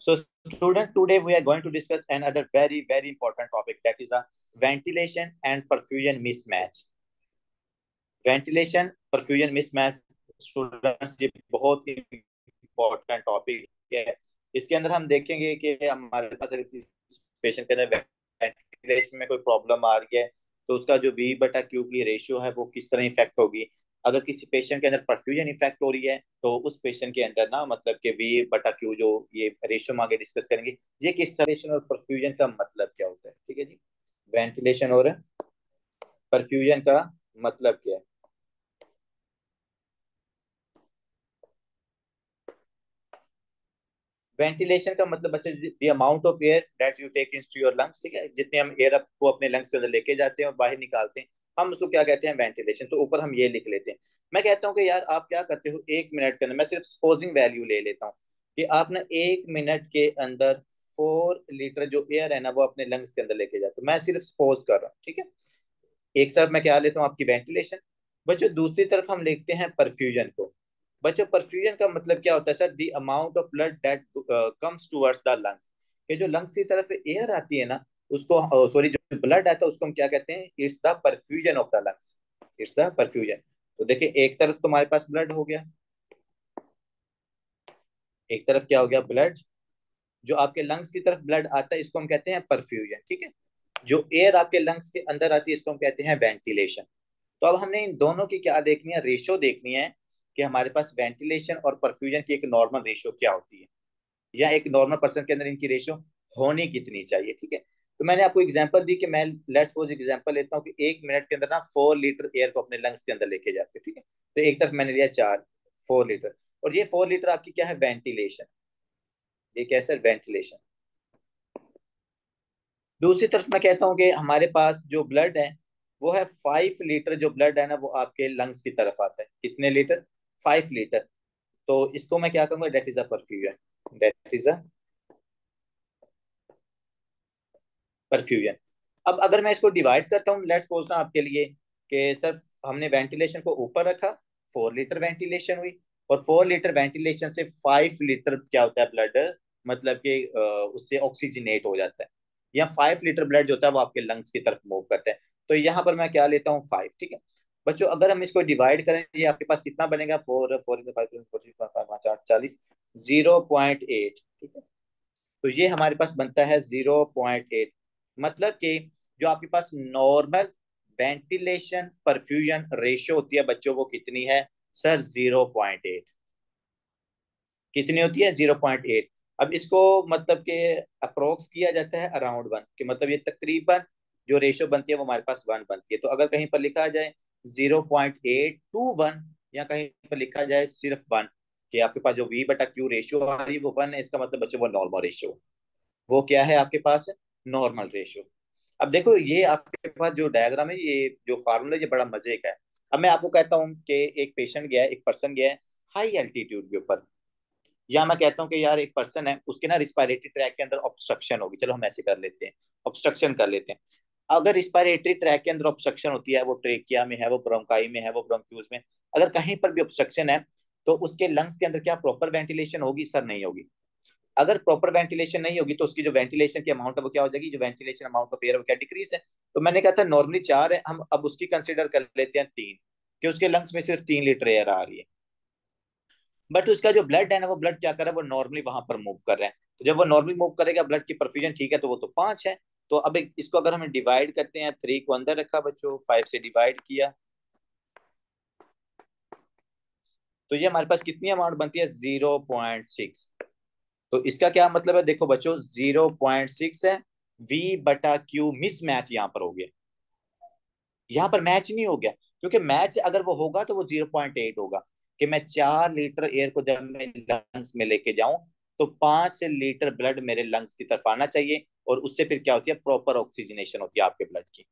So, student, today we are going to discuss another very, very important topic, that is a ventilation and perfusion mismatch. Ventilation perfusion mismatch students, ये बहुत important topic है। इसके अंदर हम देखेंगे कि हमारे पास अगर पेशेंट के अंदर वेंटिलेशन में कोई प्रॉब्लम आ रही है तो उसका जो वी बटा क्यू की रेशियो है वो किस तरह इफेक्ट होगी। अगर किसी पेशेंट के अंदर परफ्यूजन इफेक्ट हो रही है तो उस पेशेंट के अंदर ना मतलब कि वी बटा क्यू जो ये रेशियो हम आगे डिस्कस करेंगे, ये किस तरह और परफ्यूजन का मतलब क्या होता है। ठीक है जी, वेंटिलेशन और परफ्यूजन का मतलब क्या है। वेंटिलेशन का मतलब बच्चे the amount of air that you take into your lungs. ठीक है, जितने हम एयर को अपने लंग्स के अंदर लेके जाते हैं और बाहर निकालते हैं, हम उसको क्या कहते हैं, वेंटिलेशन। तो ऊपर हम ये लिख लेते हैं। मैं कहता हूँ कि यार आप क्या करते हो, 1 मिनट के अंदर, मैं सिर्फ सपोजिंग वैल्यू ले लेता हूँ कि आप ना 1 मिनट के अंदर 4 लीटर जो एयर है ना वो अपने लंग्स के अंदर लेके जाते हो। मैं सिर्फ सपोज कर रहा हूँ, ठीक है। एक तरफ मैं क्या लेता हूँ, आपकी वेंटिलेशन। बच्चों दूसरी तरफ हम लिखते हैं परफ्यूजन को। बच्चों परफ्यूजन का मतलब क्या होता है sir, the amount of blood that comes towards the lungs. ये जो लंग्स की तरफ एयर आती है ना उसको, सॉरी, जो ब्लड आता है उसको हम क्या कहते हैं, it's the perfusion of the lungs. It's the perfusion. तो देखिए एक तरफ तुम्हारे पास ब्लड हो गया, एक तरफ क्या हो गया, ब्लड। जो आपके लंग्स की तरफ ब्लड आता है इसको हम कहते हैं परफ्यूजन, ठीक है। जो एयर आपके लंग्स के अंदर आती है इसको हम कहते हैं वेंटिलेशन। तो अब हमने इन दोनों की क्या देखनी है, रेशो देखनी है कि हमारे पास वेंटिलेशन और परफ्यूजन की एक नॉर्मल रेशो क्या होती है, या एक नॉर्मल पर्सन के अंदर इनकी रेशो होनी कितनी चाहिए। ठीक है, तो मैंने आपको एग्जांपल दी कि मैं लेट्स सपोज एग्जांपल लेता हूँ कि 1 मिनट के अंदर ना 4 लीटर एयर को अपने लंग्स के अंदर लेके जाते हैं। ठीक है, तो एक तरफ मैंने लिया 4 लीटर, और ये 4 लीटर आपकी क्या है, वेंटिलेशन। ये क्या है सर, वेंटिलेशन। दूसरी तरफ मैं कहता हूँ कि हमारे पास जो ब्लड है वो है 5 लीटर। जो ब्लड है ना वो आपके लंग्स की तरफ आता है, कितने लीटर, 5 लीटर। तो इसको मैं क्या कहूंगा, that is a perfusion, that is a perfusion. अब अगर मैं इसको डिवाइड करता हूँ, लेट्स सपोज ना आपके लिए कि सर हमने वेंटिलेशन को ऊपर रखा, 4 लीटर वेंटिलेशन हुई, और 4 लीटर वेंटिलेशन से 5 लीटर क्या होता है, ब्लड मतलब कि उससे ऑक्सीजनेट हो जाता है, या 5 लीटर ब्लड जो होता है वो आपके लंग्स की तरफ मूव करता है। तो यहाँ पर मैं क्या लेता हूँ, 5। ठीक है बच्चों, अगर हम इसको डिवाइड करें ये आपके पास कितना बनेगा, 4 4 5 40, 0.8। ठीक है, तो ये हमारे पास बनता है 0.8। मतलब कि जो आपके पास नॉर्मल वेंटिलेशन परफ्यूजन रेशियो होती है बच्चों, वो कितनी है सर, 0.8। कितनी होती है, 0.8। अब इसको मतलब कि अप्रोक्स किया जाता है अराउंड 1, कि मतलब ये तकरीबन जो रेशियो बनती है वो हमारे पास 1 बनती है। तो अगर कहीं पर लिखा जाए 0.8 to 1, या कहीं पर लिखा जाए सिर्फ 1, कि आपके पास जो वी बटा क्यू रेशियो आ रही है वो 1 है, इसका मतलब बच्चों वो नॉर्मल रेशियो, वो क्या है आपके पास, नॉर्मल रेशियो। अब देखो ये आपके पास जो डायग्राम है, ये जो फार्मूला, ये बड़ा मजे का है। अब मैं आपको कहता हूँ कि एक पेशेंट गया है, एक पर्सन गया है हाई एल्टीट्यूड के ऊपर, या मैं कहता हूँ कि यार एक पर्सन है उसके ना रिस्पायरेटरी ट्रैक के अंदर ऑब्स्ट्रक्शन होगी, चलो हम ऐसे कर लेते हैं, ऑब्स्ट्रक्शन कर लेते हैं। अगर रिस्पायरेटरी ट्रैक के अंदर ऑब्स्ट्रक्शन होती है, वो ट्रेकिया में है, वो ब्रोंकाई में है, वो ब्रोंक्यूल्स में, अगर कहीं पर भी ऑब्स्ट्रक्शन है तो उसके लंग्स के अंदर क्या प्रॉपर वेंटिलेशन होगी सर, नहीं होगी। अगर प्रॉपर वेंटिलेशन नहीं होगी तो उसकी जो वेंटिलेशन की अमाउंट है वो क्या हो जाएगी, जो वेंटिलेशन अमाउंट ऑफ एयर वो क्या डिक्रीज है। तो मैंने कहा था नॉर्मली 4 है, हम अब उसकी कंसिडर कर लेते हैं 3, कि उसके लंग्स में सिर्फ 3 लीटर एयर आ रही है। बट उसका जो ब्लड है ना वो ब्लड क्या कर रहा है, वो नॉर्मली वहां पर मूव कर रहा है। तो जब वो नॉर्मली मूव करेगा, ब्लड की परफ्यूजन ठीक है, तो वो तो 5 है। तो अब इसको अगर हम डिवाइड करते हैं, 3 को अंदर रखा बच्चों, 5 से डिवाइड किया, तो ये हमारे पास कितनी अमाउंट बनती है, 0.6। तो इसका क्या मतलब है, देखो बच्चों 0.6 है, वी बटा क्यू मिस मैच यहाँ पर हो गया। यहाँ पर मैच नहीं हो गया, क्योंकि मैच अगर वो होगा तो वो 0.8 होगा, कि मैं 4 लीटर एयर को जब मैं लंग्स में लेके जाऊं तो 5 लीटर ब्लड मेरे लंग्स की तरफ आना चाहिए, और उससे फिर क्या होती है, प्रॉपर ऑक्सीजनेशन होती है आपके ब्लड की।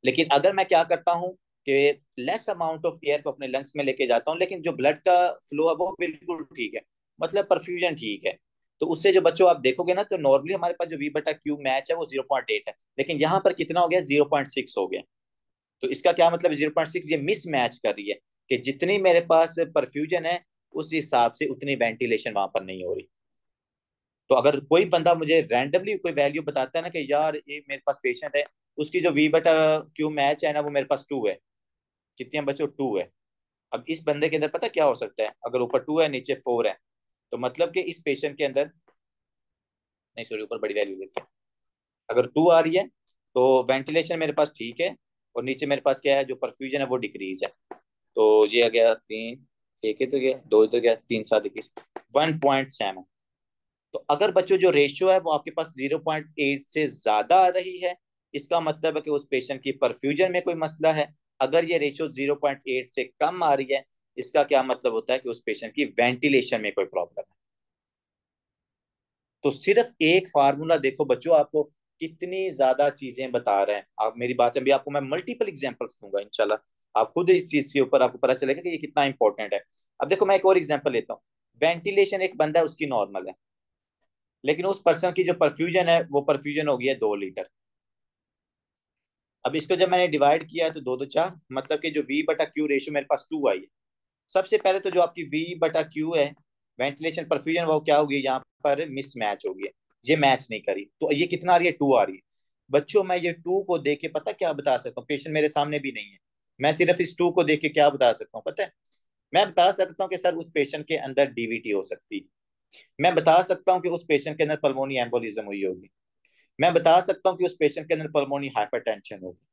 लेकिन अगर मैं क्या करता हूँ कि लेस अमाउंट ऑफ एयर को अपने लंग्स में लेके जाता हूँ, लेकिन जो ब्लड का फ्लो है वो बिल्कुल ठीक है, मतलब परफ्यूजन ठीक है, तो उससे जो बच्चों आप देखोगे ना, तो नॉर्मली हमारे पास जो वी बटा क्यू मैच है वो 0.8 है, लेकिन यहाँ पर कितना हो गया, 0.6 हो गया। तो इसका क्या मतलब, 0.6 ये मिस मैच कर रही है, कि जितनी मेरे पास परफ्यूजन है उस हिसाब से उतनी वेंटिलेशन वहां पर नहीं हो रही। तो अगर कोई बंदा मुझे रैंडमली कोई वैल्यू बताता है ना कि यार ये मेरे पास पेशेंट है, उसकी जो वी बटा क्यू मैच है ना वो मेरे पास 2 है, कितनी है बच्चों, 2 है। अब इस बंदे के अंदर पता क्या हो सकता है, अगर ऊपर 2 है नीचे 4 है, तो मतलब कि इस पेशेंट के अंदर, नहीं सॉरी ऊपर बड़ी वैल्यू लेते हैं, अगर 2 आ रही है तो वेंटिलेशन मेरे पास ठीक है, और नीचे मेरे पास क्या है, जो परफ्यूजन है वो डिक्रीज है। तो ये आ गया 3, एक तो गया 2 इधर गया, 3 7 21, 1.7। तो अगर बच्चों जो रेशियो है वो आपके पास 0.8 से ज्यादा आ रही है, इसका मतलब है कि उस पेशेंट की परफ्यूजन में कोई मसला है। अगर ये रेशियो 0.8 से कम आ रही है, इसका क्या मतलब होता है कि उस पेशेंट की वेंटिलेशन में कोई प्रॉब्लम है। तो सिर्फ एक फार्मूला देखो बच्चों, आपको कितनी ज्यादा चीजें बता रहे हैं। आप मेरी बातें भी, आपको मैं मल्टीपल एग्जांपल्स दूंगा इंशाल्लाह, आप खुद इस चीज के ऊपर आपको पता चलेगा कि ये कितना इंपॉर्टेंट है। अब देखो मैं एक और एग्जांपल लेता हूँ। वेंटिलेशन एक बंदा है उसकी नॉर्मल है, लेकिन उस पर्सन की जो परफ्यूजन है वो परफ्यूजन हो गई है 2 लीटर। अब इसको जब मैंने डिवाइड किया है तो 2 2 4, मतलब कि जो वी बटा क्यू रेशियो मेरे पास 2 आई है। सबसे पहले तो जो आपकी वी बटा क्यू है, वेंटिलेशन परफ्यूजन, वो क्या होगी यहाँ पर, मिस मैच होगी, ये मैच नहीं करी, तो ये कितना आ रही है, 2 आ रही है। बच्चों मैं ये 2 को देख के पता क्या बता सकता हूँ, पेशेंट मेरे सामने भी नहीं है, मैं सिर्फ इस 2 को देख के क्या बता सकता हूँ पता है, मैं बता सकता हूँ कि सर उस पेशेंट के अंदर डीवीटी हो सकती है, मैं बता सकता हूँ कि उस पेशेंट के अंदर पल्मोनी एम्बोलिज्म हुई होगी, मैं बता सकता हूँ कि उस पेशेंट के अंदर पल्मोनी हाइपरटेंशन होगी।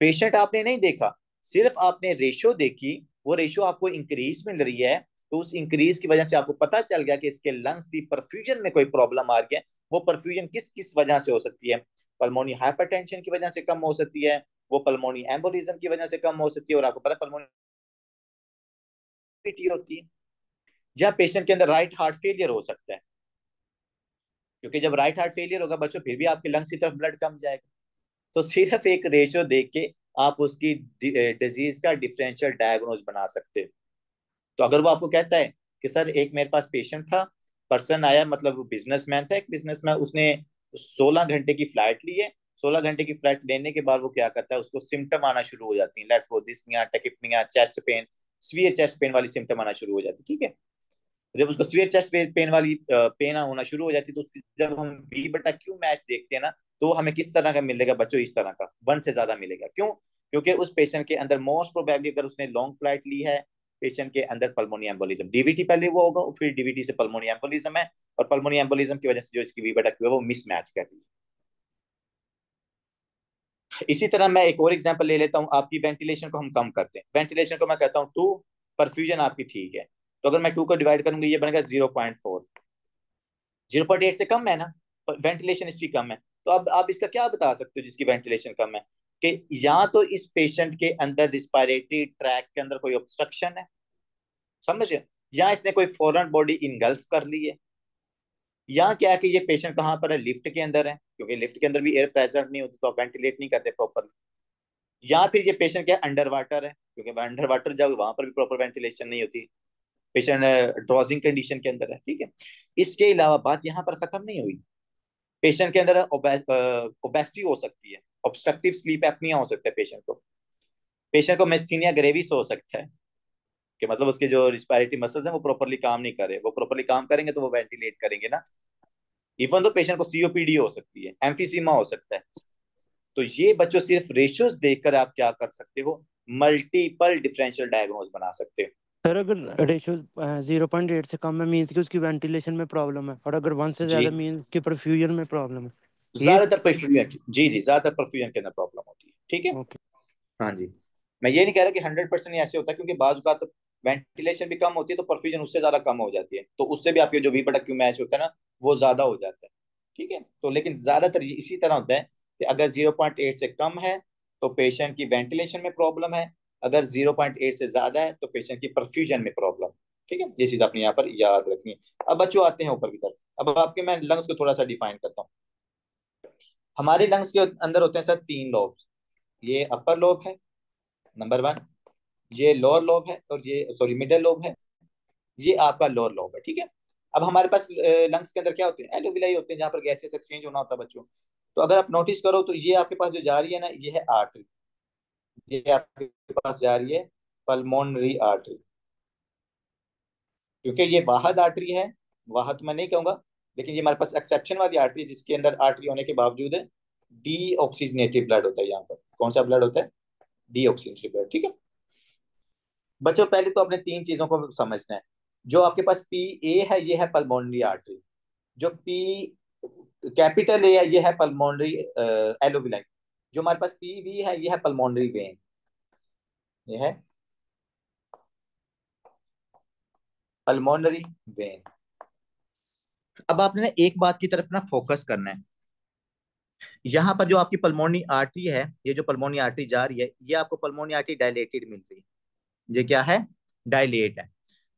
पेशेंट आपने नहीं देखा, सिर्फ आपने रेशो देखी, वो रेशो आपको इंक्रीज मिल रही है, तो उस इंक्रीज की वजह से आपको पता चल गया कि इसके लंग्स की परफ्यूजन में कोई प्रॉब्लम आ रही है। वो परफ्यूजन किस किस वजह से हो सकती है, पल्मोनी हाइपरटेंशन की वजह से कम हो सकती है, वो पल्मोनी एम्बोलिज्म की वजह से कम हो सकती है, और आपको पता है पल्मोनी होती है, या पेशेंट के अंदर राइट हार्ट फेलियर हो सकता है, क्योंकि जब राइट हार्ट फेलियर होगा बच्चों फिर भी आपके लंग्स की तरफ ब्लड कम जाएगा। तो सिर्फ एक रेशियो देख के आप उसकी डिजीज का डिफरेंशियल डायग्नोज बना सकते हो। तो अगर वो आपको कहता है कि सर एक मेरे पास पेशेंट था, पर्सन आया, मतलब बिजनेसमैन था, एक बिजनेसमैन, उसने 16 घंटे की फ्लाइट ली है, 16 घंटे की फ्लाइट लेने के बाद वो क्या करता है, उसको सिम्टम आना शुरू हो जाती है, let's suppose dyspnea, tachypnea, chest pain, severe chest pain वाली सिम्टम आना शुरू हो जाती है, ठीक है। जब उसको सीवियर चेस्ट पेन वाली पेन होना शुरू हो जाती है, तो उसकी जब हम बी बटा क्यू मैच देखते हैं ना, तो हमें किस तरह का मिलेगा बच्चों, इस तरह का 1 से ज्यादा मिलेगा। क्यों? क्योंकि उस पेशेंट के अंदर मोस्ट प्रोबेबली अगर उसने लॉन्ग फ्लाइट ली है, पेशेंट के अंदर पल्मोनी एम्बोलिज्म, डीवीटी पहले वो होगा, फिर डीवीटी से पल्मोनी एम्बोलिज्म है, और पल्मोनी एम्बोलिज्म की वजह से जो इसकी बी बटा क्यू है वो मिसमैच कर रही है। इसी तरह मैं एक और एग्जांपल ले लेता हूँ, आपकी वेंटिलेशन को हम कम करते हैं, वेंटिलेशन को मैं कहता हूँ 2, परफ्यूजन आपकी ठीक है, तो अगर मैं 2 को डिवाइड करूंगी ये बनेगा 0.4, 0.8 से कम है ना, वेंटिलेशन इसकी कम है। तो अब आप इसका क्या बता सकते हो जिसकी वेंटिलेशन कम है, कि या तो इस पेशेंट के अंदर रिस्पायरेटरी ट्रैक के अंदर कोई ऑब्स्ट्रक्शन है, समझ, या इसने कोई फॉरेन बॉडी इनगल्फ कर ली है, या क्या है कि ये पेशेंट कहाँ पर है, लिफ्ट के अंदर है, क्योंकि लिफ्ट के अंदर भी एयर प्रेजेंट नहीं होती तो आप वेंटिलेट नहीं करते प्रॉपरली, या फिर ये पेशेंट क्या अंडर वाटर है, क्योंकि अंडर वाटर जाओगे वहां पर भी प्रॉपर वेंटिलेशन नहीं होती, पेशेंट ड्रॉजिंग कंडीशन के अंदर है, ठीक है। इसके अलावा बात यहाँ पर खत्म नहीं हुई, पेशेंट के अंदर ओबेसिटी हो सकती है, ऑब्स्ट्रक्टिव स्लीप एपनिया हो सकता है पेशेंट को, पेशेंट को मेस्थीनिया ग्रेविस हो सकता है, कि मतलब उसके जो रिस्पायरेटरी मसल्स हैं वो प्रॉपरली काम नहीं कर रहे, वो प्रॉपरली काम करेंगे तो वो वेंटिलेट करेंगे ना। इवन तो पेशेंट को सीओपीडी हो सकती है, एम्फीसीमा हो सकता है। तो ये बच्चों सिर्फ रेशियोज देखकर आप क्या कर सकते हो, मल्टीपल डिफरेंशियल डायग्नोज बना सकते हो। सर अगर रेशियो 0.8 से कम है मीन्स कि उसकी वेंटिलेशन में प्रॉब्लम है, और अगर 1 से जी, ज़्यादा मीन्स कि परफ्यूजन में प्रॉब्लम है। ये ज्यादातर परफ्यूजन की, जी जी, ज्यादातर परफ्यूजन के अंदर प्रॉब्लम होती है, ठीक है। ओके। हाँ जी। मैं ये नहीं कह रहा कि 100% ऐसे होता है, क्योंकि बाजू का तो वेंटिलेशन भी कम होती है तो परफ्यूजन उससे ज्यादा कम हो जाती है, तो उससे भी आपके जो वी बटा क्यू मैच होता है ना वो ज्यादा हो जाता है, ठीक है। तो लेकिन ज्यादातर ये इसी तरह होता है कि अगर 0.8 से कम है तो पेशेंट की वेंटिलेशन में प्रॉब्लम है, अगर 0.8 से ज्यादा है तो पेशेंट की परफ्यूजन में प्रॉब्लम, ठीक है। ये चीज आपने यहाँ पर याद रखनी है। अब बच्चों आते हैं ऊपर की तरफ, अब आपके मैं लंग्स को थोड़ा सा डिफाइन करता हूँ। हमारे लंग्स के अंदर होते हैं सर 3 लोब, ये अपर लोब है, नंबर 1, ये लोअर लोब है, और ये सॉरी मिडिल लोब है, ये आपका लोअर लोब है, ठीक है। अब हमारे पास लंग्स के अंदर क्या होते हैं, एलोविलाई होते हैं, जहाँ पर गैसेस एक्सचेंज होना होता है बच्चों। तो अगर आप नोटिस करो तो ये आपके पास जो जा रही है ना, ये है आर्टरी, ये आपके पास जा रही है पल्मोनरी आर्टरी, क्योंकि ये वाहद आर्टरी है, वहां तो मैं नहीं कहूंगा, लेकिन ये हमारे पास एक्सेप्शन वाली आर्टरी, जिसके अंदर आर्टरी होने के बावजूद डीऑक्सीजनेटेड ब्लड होता है। यहाँ पर कौन सा ब्लड होता है? Deoxygenated blood. ठीक है बच्चों, पहले तो अपने तीन चीजों को समझना है। जो आपके पास पी ए है, ये है पल्मोनरी आर्टरी। जो पी कैपिटल ए है, ये है पल्मोनरी एलोविलाई। जो हमारे पास पी वी है, ये है पल्मोनरी वेन। ये है पल्मोनरी वेन। अब आपने ना एक बात की तरफ ना फोकस करना है। यहाँ पर जो आपकी पल्मोनरी आर्टरी है, ये जो पल्मोनरी आर्टरी जा रही है, ये आपको पल्मोनरी आर्टरी डायलेटेड मिल रही है। ये क्या है? डायलेट है।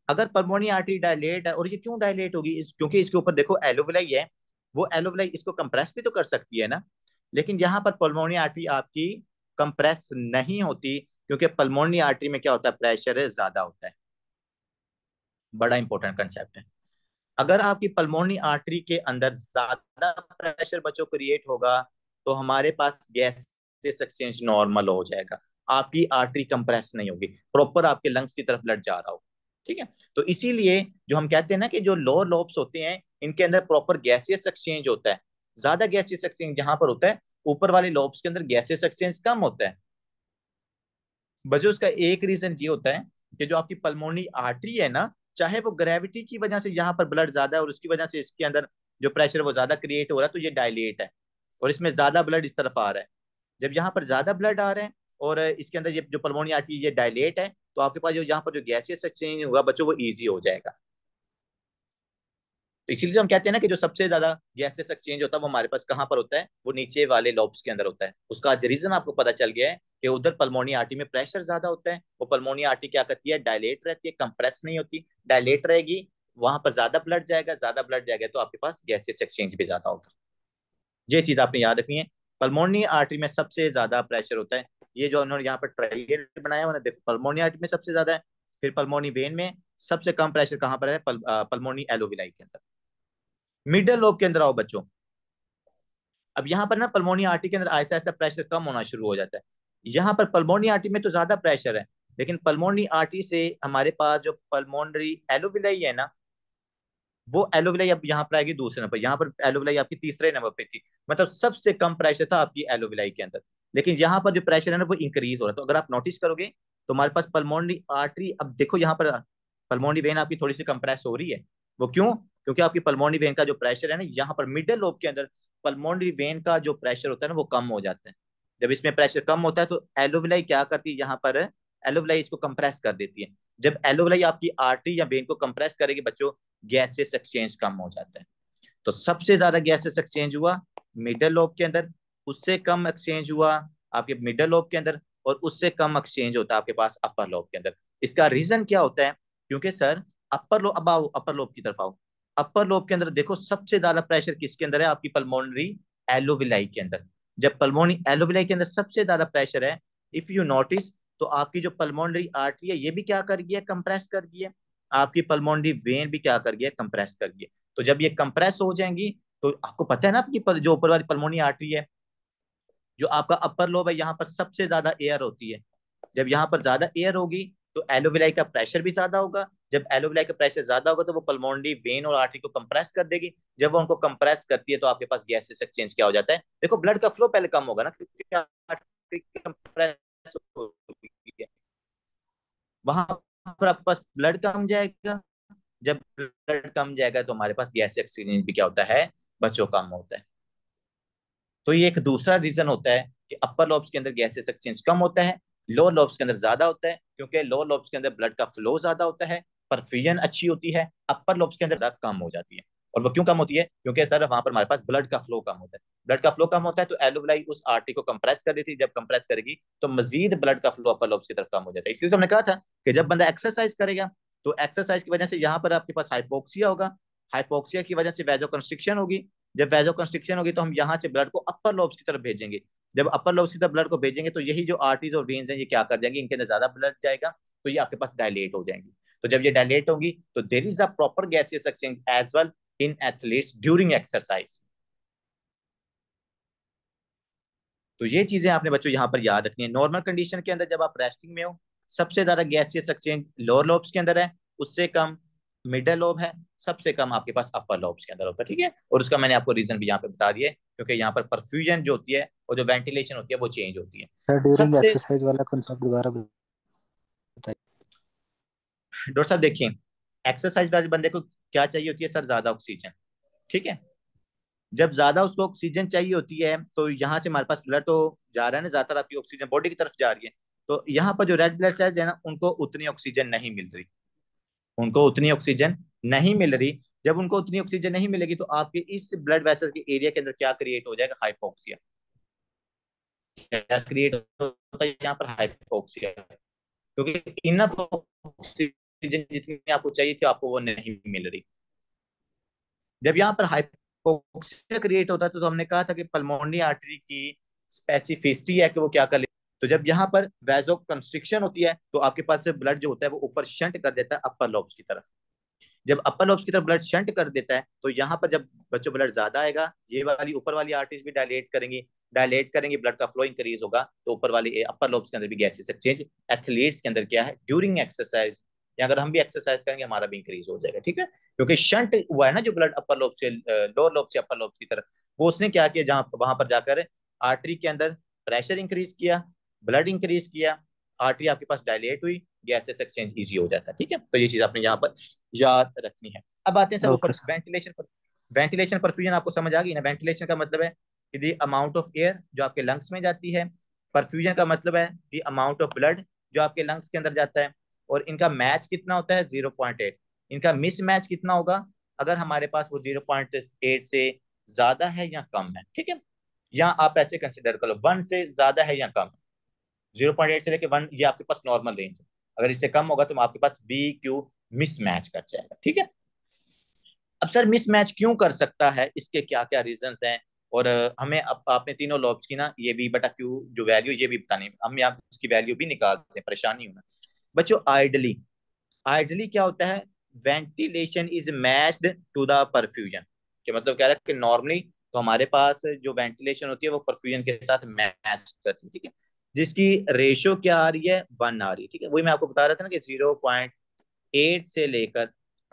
अगर पल्मोनरी आर्टरी डायलेट है, और ये क्यों डायलेट होगी? क्योंकि इसके ऊपर देखो एलोविलाई है। वो एलोविलाई इसको कंप्रेस भी तो कर सकती है ना। लेकिन यहाँ पर पल्मोनरी आर्टरी आपकी कंप्रेस नहीं होती, क्योंकि पल्मोनरी आर्टरी में क्या होता है? प्रेशर ज्यादा होता है। बड़ा इंपॉर्टेंट कंसेप्ट है। अगर आपकी पल्मोनरी आर्टरी के अंदर ज्यादा प्रेशर बच्चों क्रिएट होगा, तो हमारे पास गैसेस एक्सचेंज नॉर्मल हो जाएगा। आपकी आर्टरी कंप्रेस नहीं होगी, प्रॉपर आपके लंग्स की तरफ ब्लड जा रहा हो। ठीक है, तो इसीलिए जो हम कहते हैं ना कि जो लोअर लोब्स होते हैं, इनके अंदर प्रॉपर गैसियस एक्सचेंज होता है। ज्यादा गैसियस एक्सचेंज जहां पर होता है, ऊपर वाले लोब्स के अंदर गैसियस एक्सचेंज कम होता है। बच्चों उसका एक रीजन ये होता है कि जो आपकी पल्मोनरी आर्टरी है ना, चाहे वो ग्रेविटी की वजह से यहाँ पर ब्लड ज्यादा है और उसकी वजह से इसके अंदर जो प्रेशर वो ज्यादा क्रिएट हो रहा है, तो ये डायलेट है और इसमें ज्यादा ब्लड इस तरफ आ रहा है। जब यहाँ पर ज्यादा ब्लड आ रहे हैं और इसके अंदर ये जो पल्मोनरी आर्टरी ये डायलेट है, तो आपके पास जो यहाँ पर जो गैसियस एक्सचेंज होगा बच्चों, वो ईजी हो जाएगा। तो इसीलिए हम कहते हैं ना कि जो सबसे ज्यादा गैसेस एक्सचेंज होता है, वो हमारे पास कहाँ पर होता है? वो नीचे वाले लॉब्स के अंदर होता है। उसका रीजन आपको पता चल गया है कि उधर पल्मोनी आर्टरी में प्रेशर ज्यादा होता है। वो पल्मोनी आर्टरी क्या करती है? डायलेट रहती है, कंप्रेस नहीं होती। डायलेट रहेगी, वहां पर ज्यादा ब्लड जाएगा, ज्यादा ब्लड जाएगा तो आपके पास गैसेस एक्सचेंज भी ज्यादा होगा। ये चीज आपने याद रखनी है। पल्मोनी आर्टरी में सबसे ज्यादा प्रेशर होता है। ये जो उन्होंने यहाँ पर ट्रायंगल बनाया हुआ है, देखो पल्मोनी आर्टरी में सबसे ज्यादा है, फिर पल्मोनी वेन में सबसे कम प्रेशर कहाँ पर है? पल्मोनी एलोविलाई के अंदर। मिडल लोब के अंदर आओ बच्चों। अब यहाँ पर ना पल्मोनी आर्टरी के अंदर ऐसा ऐसा प्रेशर कम होना शुरू हो जाता है। यहाँ पर पल्मोनी आर्टरी में तो ज्यादा प्रेशर है, लेकिन पल्मोनी आर्टरी से हमारे पास जो पल्मोनरी एलोविलाई है ना, वो एलोविलाई अब यहाँ पर आएगी दूसरे नंबर। यहाँ पर एलोविलाई आपकी तीसरे नंबर पे थी, मतलब सबसे कम प्रेशर था आपकी एलोविलाई के अंदर। लेकिन यहाँ पर जो प्रेशर है ना, वो इंक्रीज हो रहा है। तो अगर आप नोटिस करोगे तो हमारे पास पल्मोनरी आर्टरी, अब देखो यहाँ पर पल्मोनरी वेन आपकी थोड़ी सी कंप्रेस हो रही है। वो क्यों? क्योंकि आपकी पल्मोनरी वेन का जो प्रेशर है ना, यहाँ पर मिडल लोब के अंदर पल्मोनरी वेन का जो प्रेशर होता है ना, वो कम हो जाता है। जब इसमें प्रेशर कम होता है, तो एलोविलाई क्या करती है? यहाँ पर एलोविलाई इसको कंप्रेस कर देती है। जब एलोविलाई आपकी आर्टरी या वेन को कंप्रेस करेगी बच्चों, गैसेस एक्सचेंज कम हो जाता है। तो सबसे ज्यादा गैसेस एक्सचेंज हुआ मिडल लोब के अंदर, उससे कम एक्सचेंज हुआ आपके मिडल लोब के अंदर, और उससे कम एक्सचेंज होता है आपके पास अपर लोब के अंदर। इसका रीजन क्या होता है? क्योंकि सर अपर लोब, अब आओ अपर लोब की तरफ आओ। अपर लोब के अंदर देखो सबसे ज्यादा प्रेशर किसके अंदर है? आपकी पल्मोनरी एलोविलाई के अंदर। जब पल्मोनरी एलोविलाई के अंदर सबसे ज्यादा प्रेशर है, इफ यू नोटिस, तो आपकी जो पल्मोनरी आर्टरी है, ये भी क्या कर गई है? कंप्रेस कर गई है। आपकी पल्मोनरी वेन भी क्या कर गई है? कंप्रेस कर गई है। तो जब ये कंप्रेस हो जाएंगी, तो आपको पता है ना आपकी जो ऊपर वाली पल्मोनी आर्टरी है, जो आपका अपर लोब है, यहाँ पर सबसे ज्यादा एयर होती है। जब यहाँ पर ज्यादा एयर होगी, तो एलोविलाई का प्रेशर भी ज्यादा होगा। जब एलोविलाई का प्रेशर ज्यादा होगा, तो वो पल्मोनरी वेन और आर्टरी को कंप्रेस कर देगी। जब वो उनको कंप्रेस करती है, तो आपके पास गैसेस एक्सचेंज क्या हो जाता है? देखो ब्लड का फ्लो पहले कम होगा ना, क्योंकि आर्टरी कंप्रेस होगी है। वहां पर आपके पास ब्लड कम जाएगा। जब ब्लड कम जाएगा, तो हमारे पास गैस एक्सचेंज भी क्या होता है बच्चों? कम होता है। तो ये एक दूसरा रीजन होता है कि अपर लॉब्स के अंदर गैसेस एक्सचेंज कम होता है, लोअर लॉब्स के अंदर ज्यादा होता है, क्योंकि लोअर लॉब्स के अंदर ब्लड का फ्लो ज्यादा होता है, परफ्यूजन अच्छी होती है। अपर लॉब्स के अंदर कम हो जाती है। और वो क्यों कम होती है? क्योंकि सर वहां पर हमारे पास ब्लड का फ्लो कम होता है। ब्लड का फ्लो कम होता है, तो एलोविलाई उस आर्टरी को कंप्रेस कर देती है। जब कंप्रेस करेगी, तो मजीद ब्लड का फ्लो अपर लॉब्स की तरफ कम हो जाता है। इसलिए तो हमने कहा था कि जब बंदा एक्सरसाइज करेगा, तो एक्सरसाइज की वजह से यहाँ पर आपके पास हाइपोक्सिया होगा। हाइपोक्सिया की वजह से वैजो कंस्ट्रिक्शन होगी। जब वैजो कंस्ट्रिक्शन होगी, तो हम यहाँ से ब्लड को अपर लोब्स की तरफ भेजेंगे। जब अपर लोब्स की तरफ ब्लड को भेजेंगे, तो यही जो आर्टरीज और वेन्स हैं, ये क्या कर जाएंगे? इनके अंदर ज्यादा ब्लड जाएगा, तो ये आपके पास डायलेट हो जाएंगी। तो जब ये डायलेट होंगी, तो there is a proper gaseous exchange as well in athletes during exercise. तो ये चीजें आपने बच्चों यहाँ पर याद रखनी है। नॉर्मल कंडीशन के अंदर जब आप रेस्टिंग में हो, सबसे ज्यादा गैसियस एक्सचेंज लोअर लोब्स के अंदर है, उससे कम मिडल लोब है, सबसे कम आपके पास अपर लोब्स के अंदर होता है, ठीक है। और उसका मैंने आपको रीजन भी यहाँ पे बता दिया है, क्योंकि यहाँ पर परफ्यूजन जो होती है और जो वेंटिलेशन होती है वो चेंज होती है। सर ड्यूरिंग सबसे एक्सरसाइज वाला कंसेप्ट दोबारा बताइए। डॉक्टर साहब देखिए, एक्सरसाइज वाले बंदे को क्या चाहिए होती है सर? ज्यादा ऑक्सीजन, ठीक है। जब ज्यादा उसको ऑक्सीजन चाहिए होती है तो यहाँ से हमारे पास ब्लड तो जा रहा है ना, ज्यादातर आपकी ऑक्सीजन बॉडी की तरफ जा रही है। तो यहाँ पर जो रेड ब्लड सेल्स है ना, उनको उतनी ऑक्सीजन नहीं मिल रही, उनको उतनी ऑक्सीजन नहीं मिल रही। जब उनको उतनी ऑक्सीजन नहीं मिलेगी तो आपके इस ब्लड वेसल के एरिया के अंदर क्या क्रिएट हो जाएगा? हाइपोक्सिया। क्या क्रिएट होता है यहाँ पर? हाइपोक्सिया। क्योंकि इनफ ऑक्सीजन जितनी आपको चाहिए थी आपको वो नहीं मिल रही। जब यहाँ पर हाइपोक्सिया क्रिएट होता है तो हमने कहा था कि पल्मोनरी आर्टरी की स्पेसिफिसिटी है कि वो क्या कर ले। तो जब यहाँ पर वैसो कंस्ट्रिक्शन होती है तो आपके पास से ब्लड जो होता है वो ऊपर शंट कर देता है अपर लोब्स की तरफ। जब अपर लोब्स की तरफ ब्लड शंट कर देता है तो यहाँ पर जब बच्चों ब्लड ज्यादा आएगा, ये वाली ऊपर वाली आर्टरीज भी डायलेट करेंगे, ब्लड का फ्लो इंक्रीज होगा, तो ऊपर वाली अपर लोब्स के अंदर भी गैसेस एक्सचेंज एथलीट्स के अंदर क्या है ड्यूरिंग एक्सरसाइज, या अगर हम भी एक्सरसाइज करेंगे हमारा भी इंक्रीज हो जाएगा, ठीक है। क्योंकि शंट हुआ है ना जो ब्लड अपर लोब से लोअर लोब से अपर लोब की तरफ, वो उसने क्या किया, जहां वहां पर जाकर आर्टरी के अंदर प्रेशर इंक्रीज किया, ब्लड इंक्रीज किया, आर्टरी आपके पास डायलेट हुई, गैसेस एक्सचेंज इजी हो जाता है, ठीक है। तो ये चीज आपने यहाँ पर याद रखनी है। अब आते हैं सर ओके ऊपर सर। वेंटिलेशन पर। वेंटिलेशन परफ्यूजन आपको समझ आ गई ना? वेंटिलेशन का मतलब है कि द अमाउंट ऑफ एयर जो आपके लंग्स में जाती है, परफ्यूजन का मतलब है द अमाउंट ऑफ ब्लड जो आपके लंग्स के अंदर जाता है। और इनका मैच कितना होता है? 0.8। इनका मिस मैच कितना होगा? अगर हमारे पास वो 0.8 से ज्यादा है या कम है, ठीक है। या आप ऐसे कंसिडर कर लो 1 से ज्यादा है या कम है, 0.8 से लेके 1 ये आपके पास नॉर्मल रेंज है। अगर इससे कम होगा तो आपके पास वी क्यू मिस मैच कर जाएगा, ठीक है। अब सर मिस मैच क्यों कर सकता है, इसके क्या क्या रीजंस हैं? और हमें आपने तीनों लॉब्स की ना ये वी बटा क्यू जो वैल्यू ये भी बतानी है, हम यहाँ इसकी वैल्यू भी निकालते हैं, परेशान नहीं होना बच्चों। आइडली आइडली क्या होता है? Ventilation is matched to the perfusion. कि मतलब कह रहा है कि नॉर्मली तो हमारे पास जो वेंटिलेशन होती है वो परफ्यूजन के साथ मैच करती है, ठीक है। जिसकी रेशियो क्या आ रही है? 1 आ रही है, ठीक है। वही मैं आपको बता रहा था ना कि 0.8 से लेकर